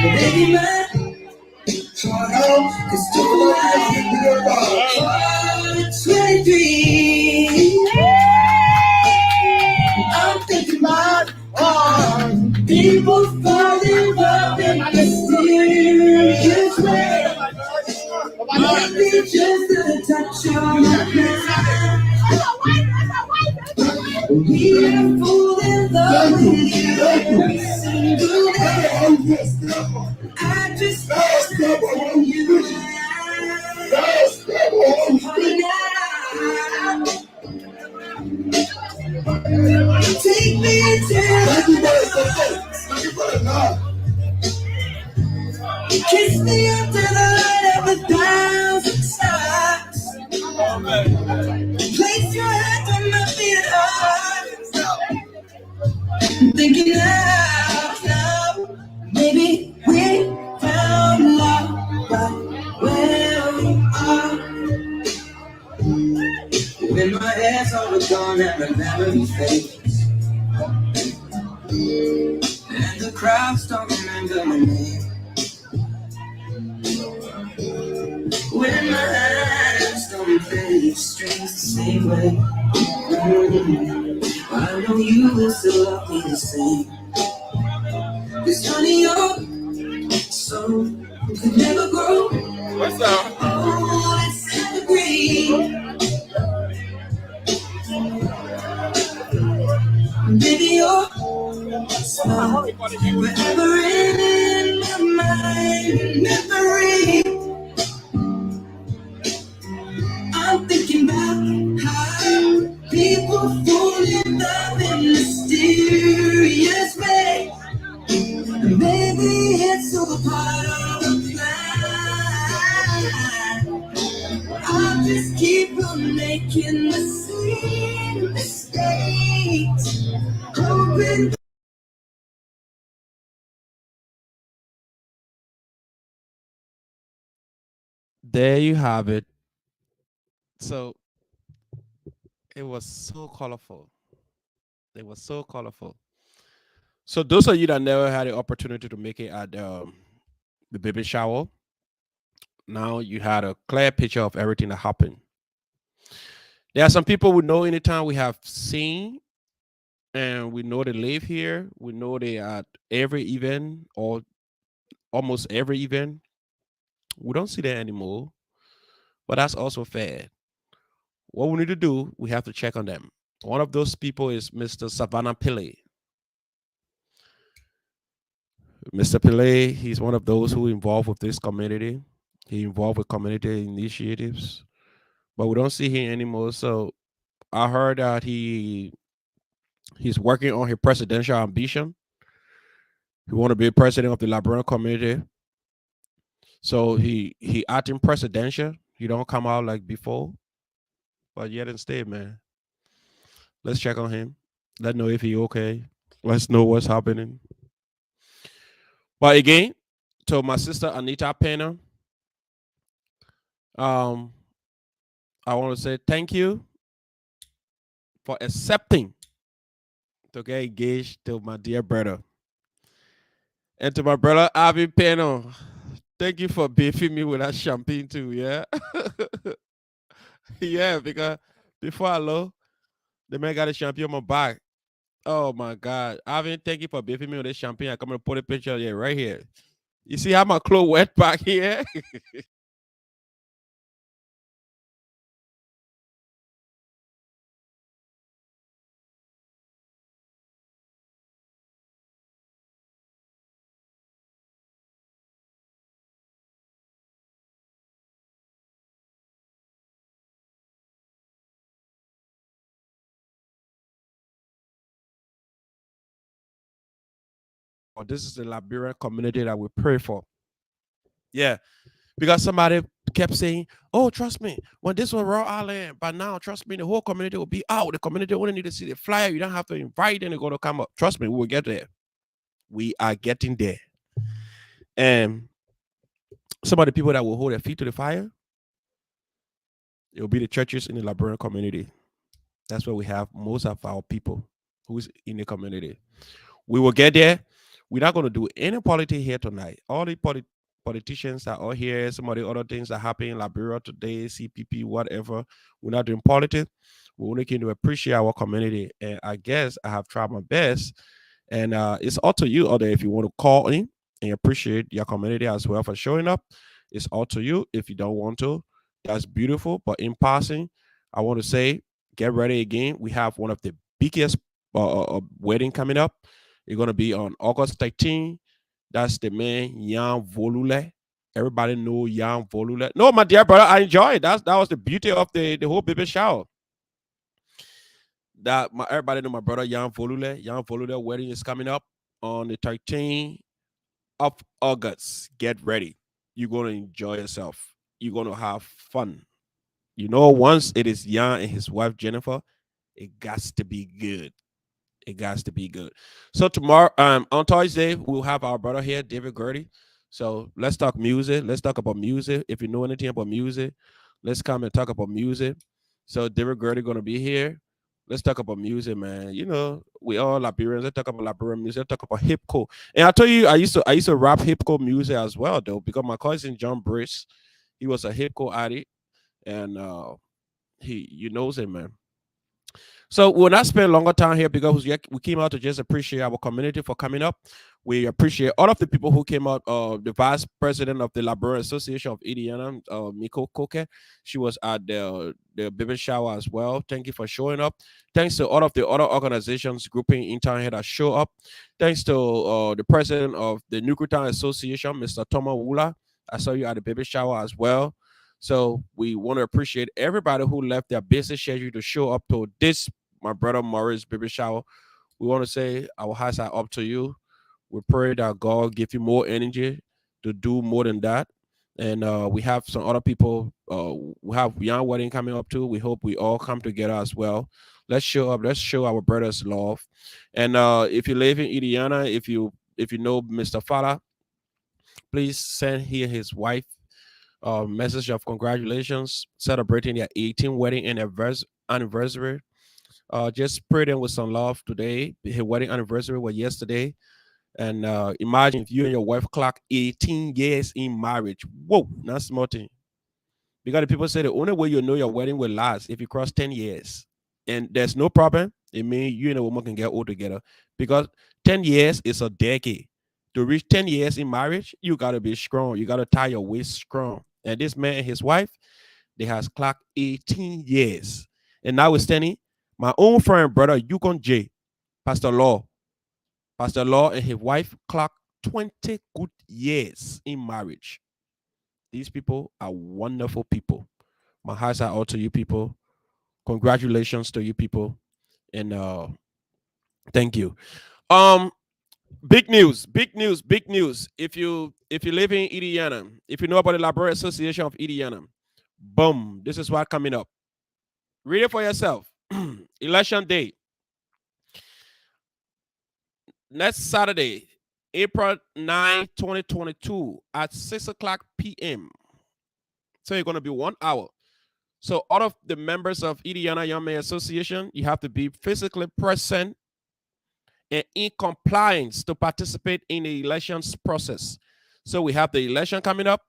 Baby, my heart is too much. 23. I'm thinking about people fall in love in mysterious ways. Maybe just a touch on my mind. We are full in love with you every single day. I just want to tell you take me to kiss me under the light of 1,000 stars. Place your hand on my feet, thinking out loud. Maybe we found love right where we are. When my hair's all gone and the memory fades, and the crowds don't remember my name. When my eyes don't play the strings the same way, I know you will still love me the same. 'Cause honey, your soul could never grow. What's up? Oh, it's evergreen. Baby, your smile forever in my mind. Memory. I'm thinking thinking about how people fall in love in mysterious ways. Maybe it's all part of the plan. I'll just keep on making the same mistakes, hoping. There you have it. So it was so colorful. It was so colorful. So those of you that never had the opportunity to make it at the baby shower, now you had a clear picture of everything that happened. There are some people we know anytime we have seen and we know they live here. We know they are at every event or almost every event. We don't see them anymore, but that's also fair. What we need to do, we have to check on them. One of those people is Mr. Savannah Pillay. Mr. Pillay, he's one of those who involved with this community. He involved with community initiatives, but we don't see him anymore. So I heard that he's working on his presidential ambition. He want to be president of the Liberian community. So he acting presidential. He don't come out like before, but yet instead, man, let's check on him. Let's know if he okay. Let's know what's happening. But again, to my sister Anita Pena, um, I want to say thank you for accepting to get engaged to my dear brother. And to my brother Avi Pena, thank you for beefing me with that champagne too, yeah? Yeah, because before I know, the man got a champagne on my back. Oh my God. Avi, thank you for beefing me with this champagne. I'm gonna put a picture yeah, right here. You see how my clothes wet back here? Oh, this is the Liberian community that we pray for. Yeah, because somebody kept saying, "Oh, trust me, when this was Raw Island, but now trust me, the whole community will be out. The community only need to see the flyer. You don't have to invite them to go to come up. Trust me, we will get there. We are getting there." And some of the people that will hold their feet to the fire, it will be the churches in the Liberian community. That's where we have most of our people who's in the community. We will get there. We're not going to do any politics here tonight. All the politicians are all here. Some of the other things that happen in Liberia today, CPP, whatever. We're not doing politics. We're only going to appreciate our community. And I guess I have tried my best. And it's up to you, other if you want to call in and appreciate your community as well for showing up. It's up to you. If you don't want to, that's beautiful. But in passing, I want to say, get ready again. We have one of the biggest wedding coming up. It's going to be on August 13th. That's the man, Jan Volule. Everybody know Jan Volule. No, my dear brother, I enjoy it. That was the beauty of the whole baby shower. Everybody know my brother Jan Volule. Jan Volule wedding is coming up on the 13th of August. Get ready. You're going to enjoy yourself. You're going to have fun. You know, once it is Jan and his wife Jennifer, it got to be good. It got to be good. So tomorrow, on Thursday, we'll have our brother here, David Gertie. So let's talk music. Let's talk about music. If you know anything about music, let's come and talk about music. So David Gertie gonna be here. Let's talk about music, man. You know, we all Liberians. Let's talk about Liberian music. Let's talk about hip hop. And I tell you, I used to rap hip hop music as well, though, because my cousin John Brice, he was a hip hop addict, and he you knows it, man. So we'll not spend longer time here because we came out to just appreciate our community for coming up. We appreciate all of the people who came out. The vice president of the Liberian Association of Indiana, Miko Koke, she was at the baby shower as well. Thank you for showing up. Thanks to all of the other organizations, grouping in town here that show up. Thanks to the president of the Nuclear Association, Mr. Thomas Wula. I saw you at the baby shower as well. So we want to appreciate everybody who left their busy schedule to show up to this, my brother Morris baby shower. We want to say our hearts are up to you. We pray that God give you more energy to do more than that. And we have some other people. We have young wedding coming up too. We hope we all come together as well. Let's show up. Let's show our brothers love. And if you live in Indiana, if you know Mr. Fala, please send here his wife a message of congratulations, celebrating their 18th wedding anniversary. Just pray them with some love today. His wedding anniversary was yesterday. And imagine if you and your wife clock 18 years in marriage. Whoa, not small thing. Because the people say the only way you know your wedding will last if you cross 10 years. And there's no problem. It means you and a woman can get old together. Because 10 years is a decade. To reach 10 years in marriage, you gotta be strong. You gotta tie your waist strong. And this man and his wife, they has clocked 18 years. And now we're standing. My own friend, brother Yukon J, Pastor Law. Pastor Law and his wife clocked 20 good years in marriage. These people are wonderful people. My hearts are out to you people. Congratulations to you people. And thank you. Um, big news, big news, big news. If you live in Indiana, if you know about the Library Association of Indiana, boom, this is what coming up. Read it for yourself. Election day. Next Saturday, April 9, 2022 at 6 o'clock p.m. So you're going to be 1 hour. So all of the members of Indiana Young Men Association, you have to be physically present and in compliance to participate in the elections process. So we have the election coming up.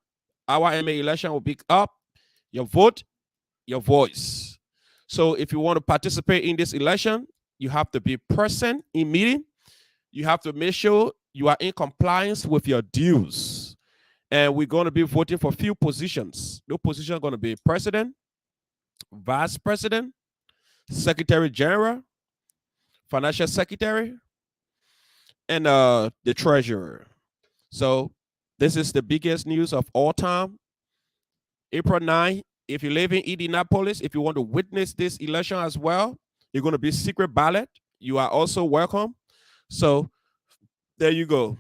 Our MA election will be up. Your vote, your voice. So if you want to participate in this election, you have to be present in meeting. You have to make sure you are in compliance with your dues. And we're going to be voting for a few positions. Those positions are going to be president, vice president, secretary general, financial secretary, and the treasurer. So this is the biggest news of all time. April 9, if you live in Indianapolis, if you want to witness this election as well, you're going to be secret ballot. You are also welcome. So there you go.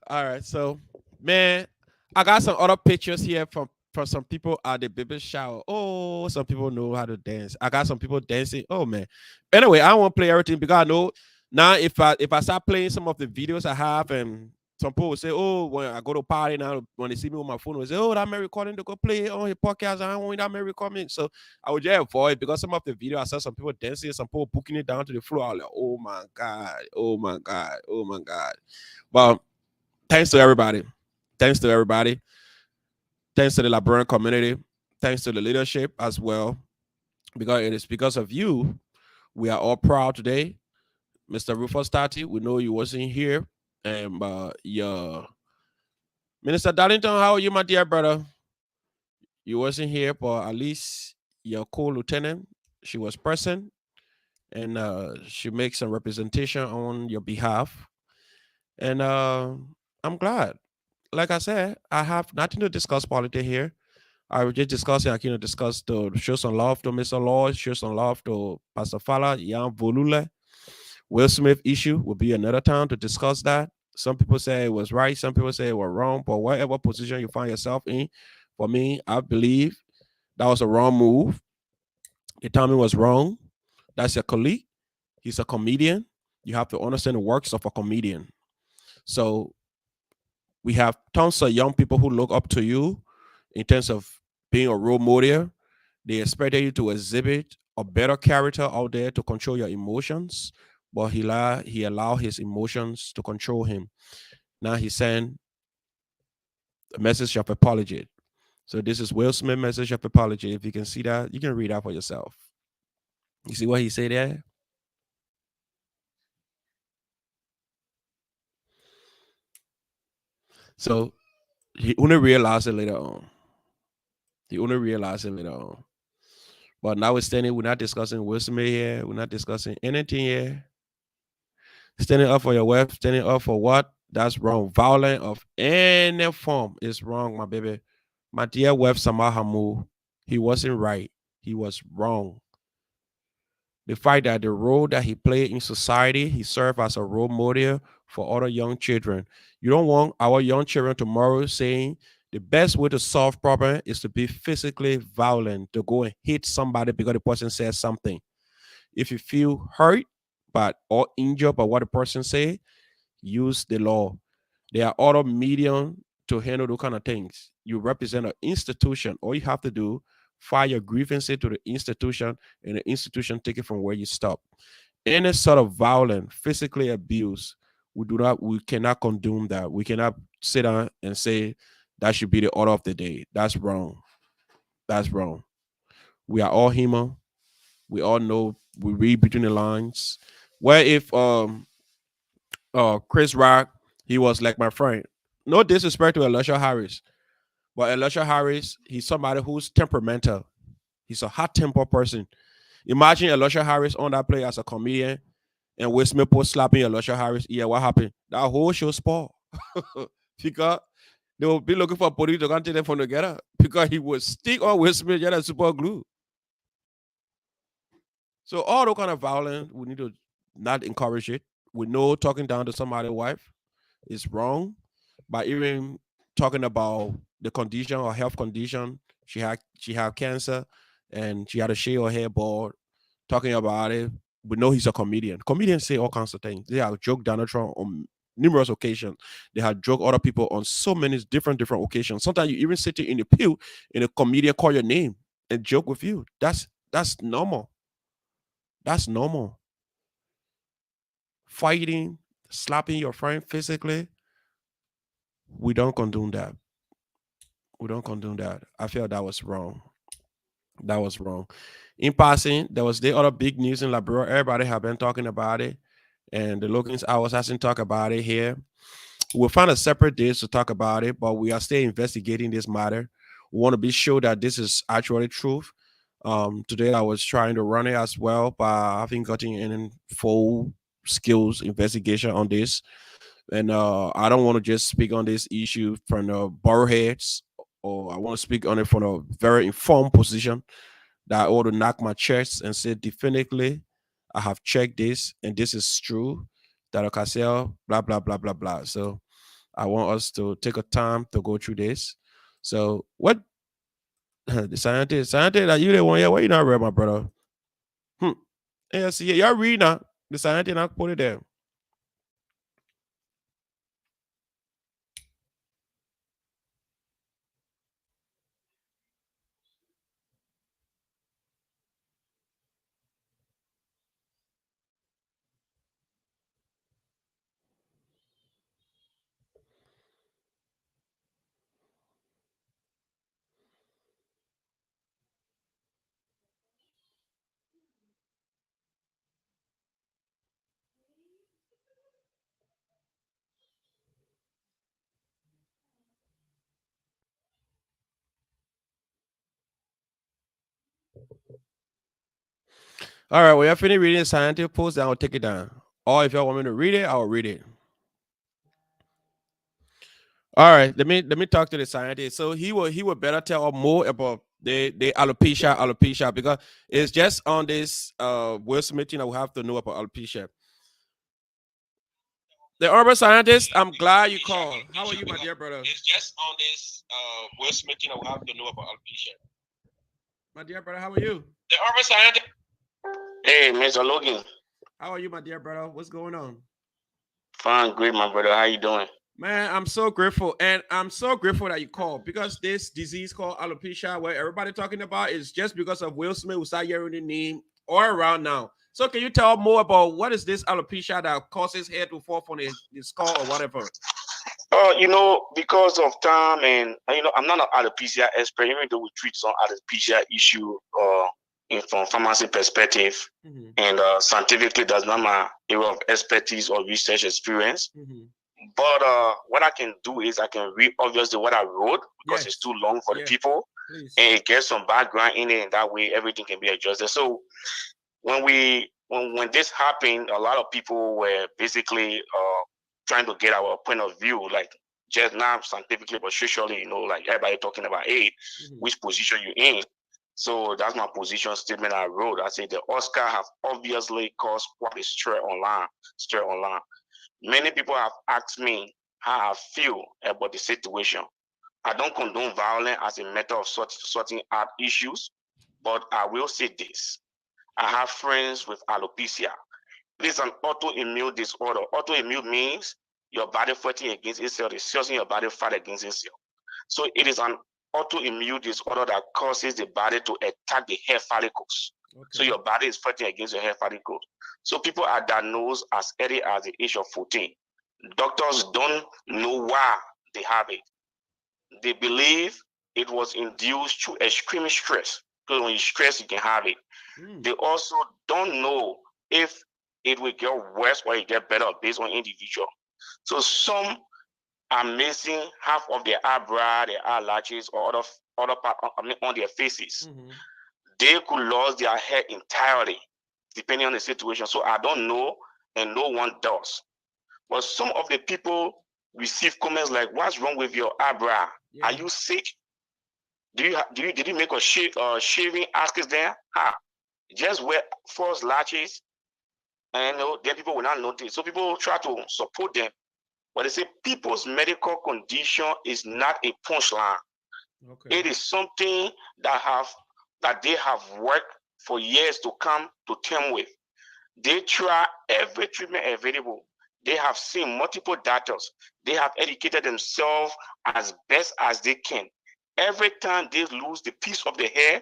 All right. So, man, I got some other pictures here from some people at the baby shower. Oh, some people know how to dance. I got some people dancing. Oh man. Anyway, I don't want to play everything because I know now if I start playing some of the videos I have and some people will say, oh, when I go to party now, when they see me with my phone, they say, oh, that man recording to go play on his podcast. I don't want that man recording. So I would just avoid because some of the video I saw some people dancing, some people booking it down to the floor. I was like, oh my God, oh my God, oh my God. But thanks to everybody. Thanks to everybody. Thanks to the Liberian community. Thanks to the leadership as well. Because it is because of you, we are all proud today. Mr. Rufus Tati, we know you wasn't here. And your Minister Darlington, how are you, my dear brother? You wasn't here, but at least your co-lieutenant, she was present. And she makes some representation on your behalf. And I'm glad. Like I said, I have nothing to discuss politics here. I was just discussing, I can discuss to show some love to Mr. Lord, show some love to Pastor Fala, Jan Volule. Will Smith issue will be another time to discuss that. Some people say it was right, some people say it was wrong, but whatever position you find yourself in, for me, I believe that was a wrong move. The timing was wrong. That's your colleague. He's a comedian. You have to understand the works of a comedian. So we have tons of young people who look up to you in terms of being a role model. They expected you to exhibit a better character out there to control your emotions, but he allowed his emotions to control him. Now he sent a message of apology. So this is Will Smith message of apology. If you can see that, you can read that for yourself. You see what he said there? So he only realized it later on. He only realized it later on. But notwithstanding, we're not discussing Will Smith here. We're not discussing anything here. Standing up for your wife, standing up for what? That's wrong. Violence of any form is wrong, my baby. My dear Web Samahamu, he wasn't right. He was wrong. The fact that the role that he played in society, he served as a role model for other young children. You don't want our young children tomorrow saying the best way to solve problem is to be physically violent, to go and hit somebody because the person says something. If you feel hurt but or injured by what the person say, use the law. There are other medium to handle those kind of things. You represent an institution. All you have to do, file your grievances to the institution, and the institution take it from where you stop. Any sort of violence, physically abuse, we cannot condone that. We cannot sit down and say that should be the order of the day. That's wrong. That's wrong. We are all human. We all know we read between the lines. Where if Chris Rock, he was like my friend. No disrespect to Elisha Harris, but Elisha Harris, he's somebody who's temperamental. He's a hot temper person. Imagine Elisha Harris on that play as a comedian and Will Smith post slapping Elisha Harris. Yeah, what happened? That whole show spoiled. Because they will be looking for police to come take them from together because he would stick on Will Smith, yeah, that's super glue. So all those kind of violence, we need to not encourage it. We know talking down to somebody's wife is wrong, but even talking about the condition or health condition, she had cancer and she had to shave her hair bald. Talking about it, we know he's a comedian. Comedians say all kinds of things. They have joked Donald Trump on numerous occasions. They have joked other people on so many different occasions. Sometimes you even sit in the pew and a comedian call your name and joke with you. That's normal. That's normal. Fighting, slapping your friend physically, we don't condone that. We don't condone that. I feel that was wrong. That was wrong. In passing, there was the other big news in Liberia. Everybody have been talking about it, and the Logans I was asking talk about it here. We'll find a separate day to talk about it, but we are still investigating this matter. We want to be sure that this is actually truth. Today I was trying to run it as well, but I haven't gotten any full skills investigation on this. And I don't want to just speak on this issue from the borrowheads, or I want to speak on it from a very informed position that I ought to knock my chest and say definitively, I have checked this and this is true. That Ocasio, blah blah blah blah blah. So I want us to take a time to go through this. So what the scientist that you the one, yeah, why you not read, my brother? Hmm. Yeah, see, y'all read now. The scientist not put it there. All right, well, you're finished reading the scientific post, then I'll take it down. Or if y'all want me to read it, I'll read it. All right, let me talk to the scientist. So he would better tell us more about the alopecia because it's just on this Will Smith thing that we have to know about alopecia. The urban scientist, I'm glad you called. How are you, my dear brother? It's just on this Will Smith thing that we have to know about alopecia. My dear brother, how are you? The urban scientist. Hey, Mr. Logan. How are you, my dear brother? What's going on? Fine, great, my brother. How you doing? Man, I'm so grateful, and I'm so grateful that you called because this disease called alopecia, where everybody talking about, is just because of Will Smith who started hearing the name all around now. So, can you tell more about what is this alopecia that causes hair to fall from the skull or whatever? Because of time and I'm not an alopecia expert, even though we treat some alopecia issue from pharmacy perspective, and scientifically that's not my area of expertise or research experience. But what I can do is I can read obviously what I wrote because it's too long for the people. Please. And it gets some background in it, and that way everything can be adjusted. So when this happened, a lot of people were basically trying to get our point of view, like just not scientifically, but socially, like everybody talking about, hey, which position you in. So that's my position statement I wrote. I said the Oscar have obviously caused quite a stir online. Many people have asked me how I feel about the situation. I don't condone violence as a method of sorting out issues, but I will say this. I have friends with alopecia. It is an autoimmune disorder. Autoimmune means your body fighting against itself. It's causing your body fight against itself. So it is an autoimmune disorder that causes the body to attack the hair follicles. Okay. So your body is fighting against your hair follicles. So people are diagnosed as early as the age of 14. Doctors don't know why they have it. They believe it was induced through extreme stress. Because when you stress, you can have it. They also don't know if it will get worse or it get better based on individual. So some are missing half of their eyebrow, their eyelashes, or other part on their faces. They could lose their hair entirely, depending on the situation. So I don't know, and no one does. But some of the people receive comments like, "What's wrong with your eyebrow? Yeah. Are you sick? Did you make a shaving axis there? Just wear false lashes." And then people will not notice. So people try to support them. But they say people's medical condition is not a punchline. Okay. It is something that they have worked for years to come to terms with. They try every treatment available. They have seen multiple doctors. They have educated themselves as best as they can. Every time they lose the piece of the hair,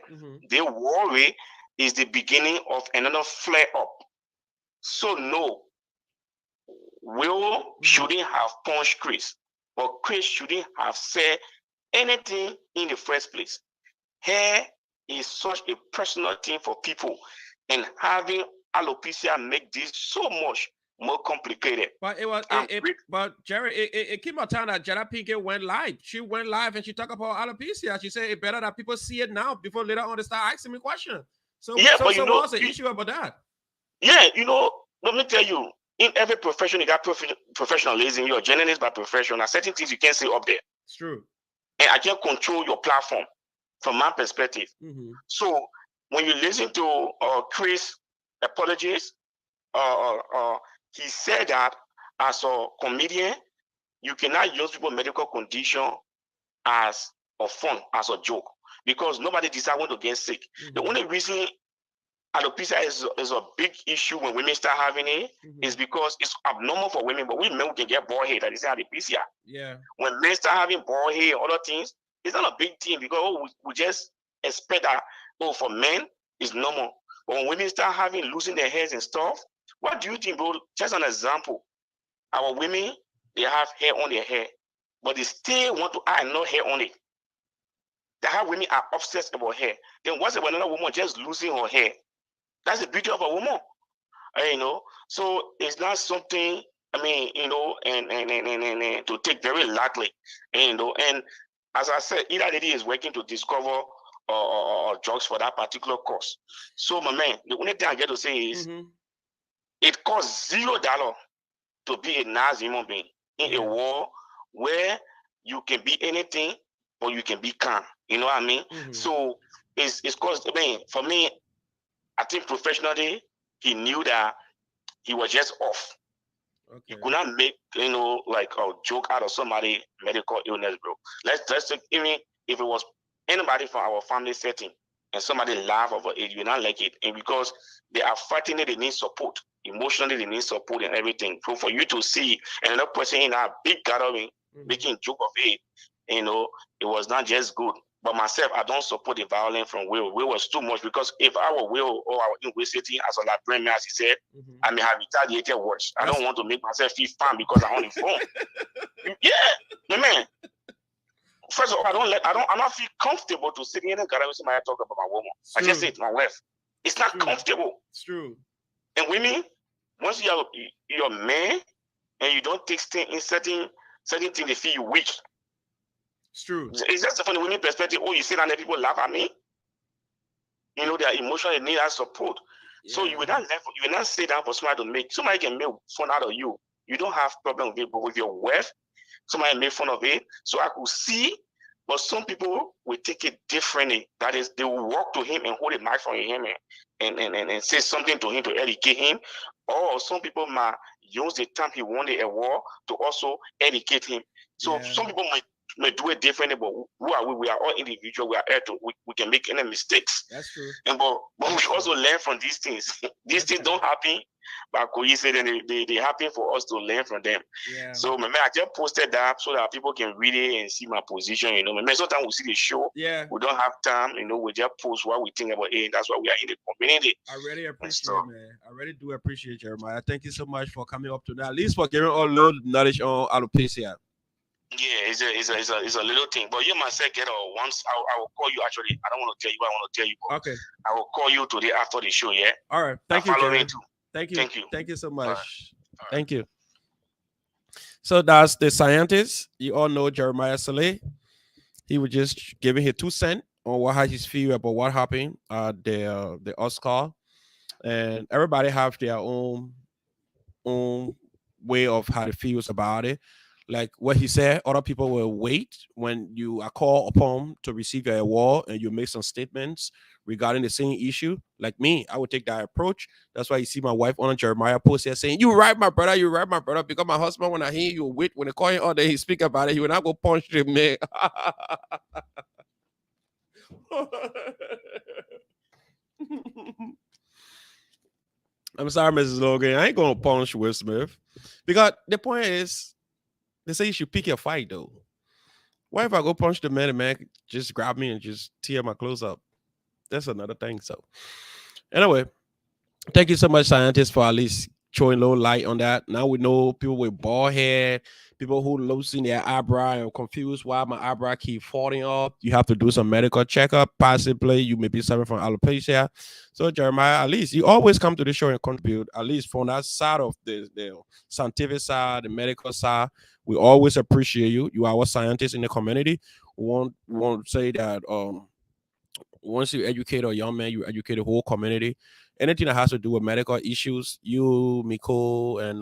they worry is the beginning of another flare up. So no, Will shouldn't have punched Chris, but Chris shouldn't have said anything in the first place. Hair is such a personal thing for people, and having alopecia make this so much more complicated. But but Jerry, it came out time that Jada Pinkett went live. She went live and she talked about alopecia. She said it better that people see it now before later on they start asking me questions. So what's the issue about that? Yeah, let me tell you, in every profession, you got professionalism. You're a journalist by profession. There are certain things you can't say up there. It's true. And I can't control your platform from my perspective. So when you listen to Chris' apologies, he said that as a comedian, you cannot use people's medical condition as a fun, as a joke, because nobody decides when to get sick. The only reason alopecia is a big issue when women start having it is because it's abnormal for women, but we men can get bald head. That is alopecia. Yeah. When men start having bald hair and other things, it's not a big thing because we just expect that for men it's normal. But when women start losing their hairs and stuff, what do you think, bro? Just an example. Our women, they have hair on their hair, but they still want to add no hair on it. That how women are obsessed about hair. Then once another woman just losing her hair, that's the beauty of a woman. So it's not something, and to take very lightly, and as I said, either lady is working to discover drugs for that particular cause. So my man, the only thing I get to say is it costs $0 to be a nice human being in a world where you can be anything, but you can be calm. You know what I mean? So it's cost. For me, I think professionally, he knew that he was just off. Okay. He could not make, like a joke out of somebody's medical illness, bro. Let's take, even if it was anybody from our family setting and somebody laugh over it, you not like it. And because they are fighting it, they need support. Emotionally, they need support and everything. So for you to see another person in a big gathering making joke of it, it was not just good. But myself, I don't support the violence from Will. Will was too much, because if our Will or our university as a librarian, as he said, I may have retaliated worse. I don't want to make myself feel fine because I'm on the phone. Yeah, man. First of all, I'm not feel comfortable to sit in a gathering with somebody talk about my woman. I just say it to my wife. It's not comfortable. It's true. And women, once you're a man and you don't take in certain things, they feel you weak. It's true. It's just from the women perspective. Oh, you sit down there, people laugh at me. They are emotionally need that support. Yeah. So you will not sit down for somebody to make. Somebody can make fun out of you. you don't have problem with it, but with your wife, somebody made fun of it. So I could see, but some people will take it differently. That is, they will walk to him and hold a mic from him and say something to him to educate him. Or some people might use the time he won the award to also educate him. So some people might do it differently, but who are we? We are all individual. We are here to we can make any mistakes. That's true. And but we also learn from these things. These things don't happen by coincidence. They happen for us to learn from them. Yeah. So man, I just posted that so that people can read it and see my position. You know, man, sometimes we see the show. Yeah. We don't have time. You know, we just post what we think about it. That's why we are in the community. I really appreciate it, man. I really do appreciate Jeremiah. Thank you so much for coming up to that. At least for giving all little knowledge on alopecia. Yeah, it's a little thing. But you myself get once I will call you actually. I don't want to tell you what I want to tell you, but Okay. I will call you today after the show, yeah? All right. Thank you, follow me Jeremy. too. Thank you. Thank you. Thank you so much. All right. Thank you. So that's the scientist. You all know Jeremiah Saleh. He was just giving his 2 cents on what how he feel about what happened at the Oscar. And everybody have their own way of how they feels about it. Like what he said, other people will wait when you are called upon to receive your award and you make some statements regarding the same issue. Like me, I would take that approach. That's why you see my wife on Jeremiah post here saying, "You right, my brother, you right, my brother." Because my husband, when I hear you wait, when they call him on there, he speak about it, he will not go punch him, man. I'm sorry, Mrs. Logan. I ain't gonna punch Will Smith. Because the point is, they say you should pick your fight though. What if I go punch the man just grab me and just tear my clothes up? That's another thing. So anyway, thank you so much, scientists, for at least showing a little light on that. Now we know people with bald head, people who losing their eyebrow and confused why my eyebrow keep falling off. You have to do some medical checkup. Possibly you may be suffering from alopecia. So Jeremiah, at least you always come to the show and contribute, at least from that side of the scientific side, the medical side. We always appreciate you. You are our scientists in the community. We won't say that once you educate a young man, you educate the whole community. Anything that has to do with medical issues, you, Miko, and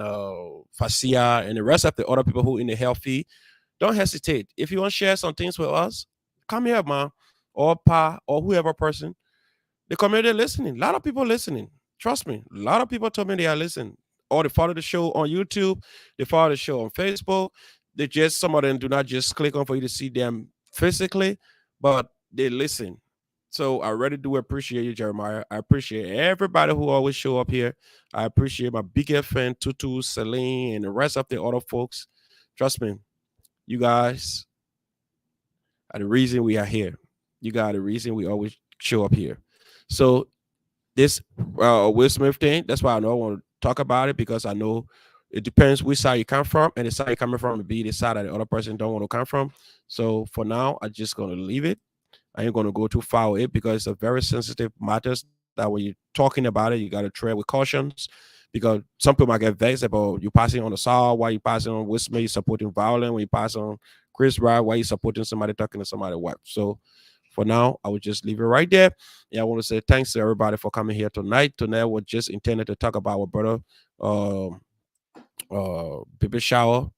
Fasia, and the rest of the other people who in the health field, don't hesitate. If you want to share some things with us, come here, man, or Pa, or whoever person. The community listening. A lot of people listening. Trust me. A lot of people told me they are listening. Or they follow the show on YouTube. They follow the show on Facebook. They just, some of them do not just click on for you to see them physically, but they listen. So I really do appreciate you, Jeremiah. I appreciate everybody who always show up here. I appreciate my biggest fan, Tutu, Celine, and the rest of the other folks. Trust me, you guys are the reason we are here. You got the reason we always show up here. So this Will Smith thing, that's why I know I want to talk about it, because I know it depends which side you come from, and the side you're coming from will be the side that the other person don't want to come from. So for now, I'm just gonna leave it. I ain't gonna go too far with it because it's a very sensitive matters that when you're talking about it, you gotta tread with cautions, because some people might get vexed about you passing on the saw, why you passing on Will Smith, you supporting violence, when you pass on Chris Rock, why you supporting somebody talking to somebody's wife. So for now, I would just leave it right there. Yeah, I want to say thanks to everybody for coming here tonight. Tonight we're just intended to talk about our brother Baby Shower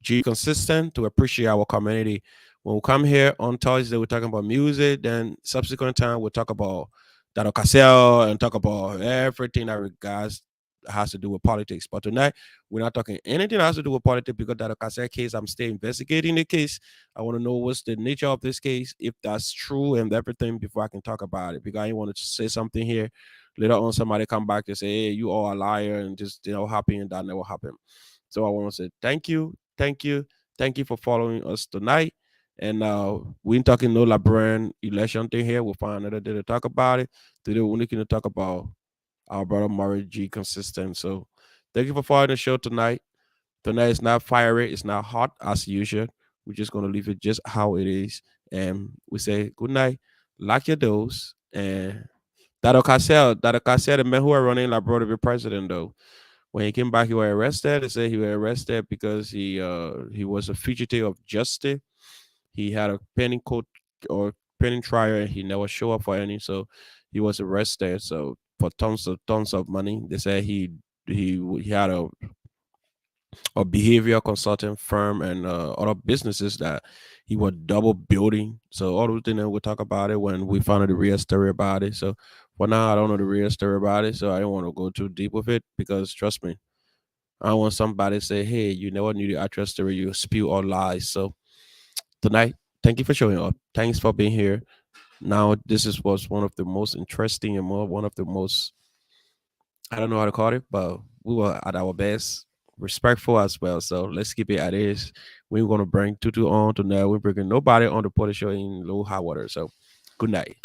G consistent to appreciate our community. When we come here on Thursday, we're talking about music. Then subsequent time, we'll talk about Dado Cassell and talk about everything that regards has to do with politics. But tonight, we're not talking anything that has to do with politics, because Dado Cassell case, I'm still investigating the case. I want to know what's the nature of this case, if that's true and everything, before I can talk about it. Because I want to say something here. Later on, somebody come back and say, "Hey, you all a liar," and just happen, and that never happened. So I want to say thank you for following us tonight. And we ain't talking no LeBron election thing here. We'll find another day to talk about it. Today we're looking to talk about our brother Murray G consistent. So thank you for following the show tonight. Tonight is not fiery, it's not hot as usual. We're just gonna leave it just how it is. And we say good night, lock your doors, and Dado Cassell, the man who are running LeBron to be president though. When he came back, he was arrested. They say he was arrested because he was a fugitive of justice. He had a pending court or pending trial, and he never showed up for any. So he was arrested. So for tons of money, they said he had a a behavioral consulting firm and other businesses that he was double building. So all those things we'll talk about it when we find out the real story about it. So for now, I don't know the real story about it, so I don't want to go too deep with it because trust me, I don't want somebody to say, "Hey, you never knew the actual story. You spew all lies." So tonight, thank you for showing up. Thanks for being here. Now, this is was one of the most interesting and one of the most, I don't know how to call it, but we were at our best, respectful as well. So let's keep it at this. We're gonna bring Tutu on tonight. We're bringing nobody on the party show in low high water. So good night.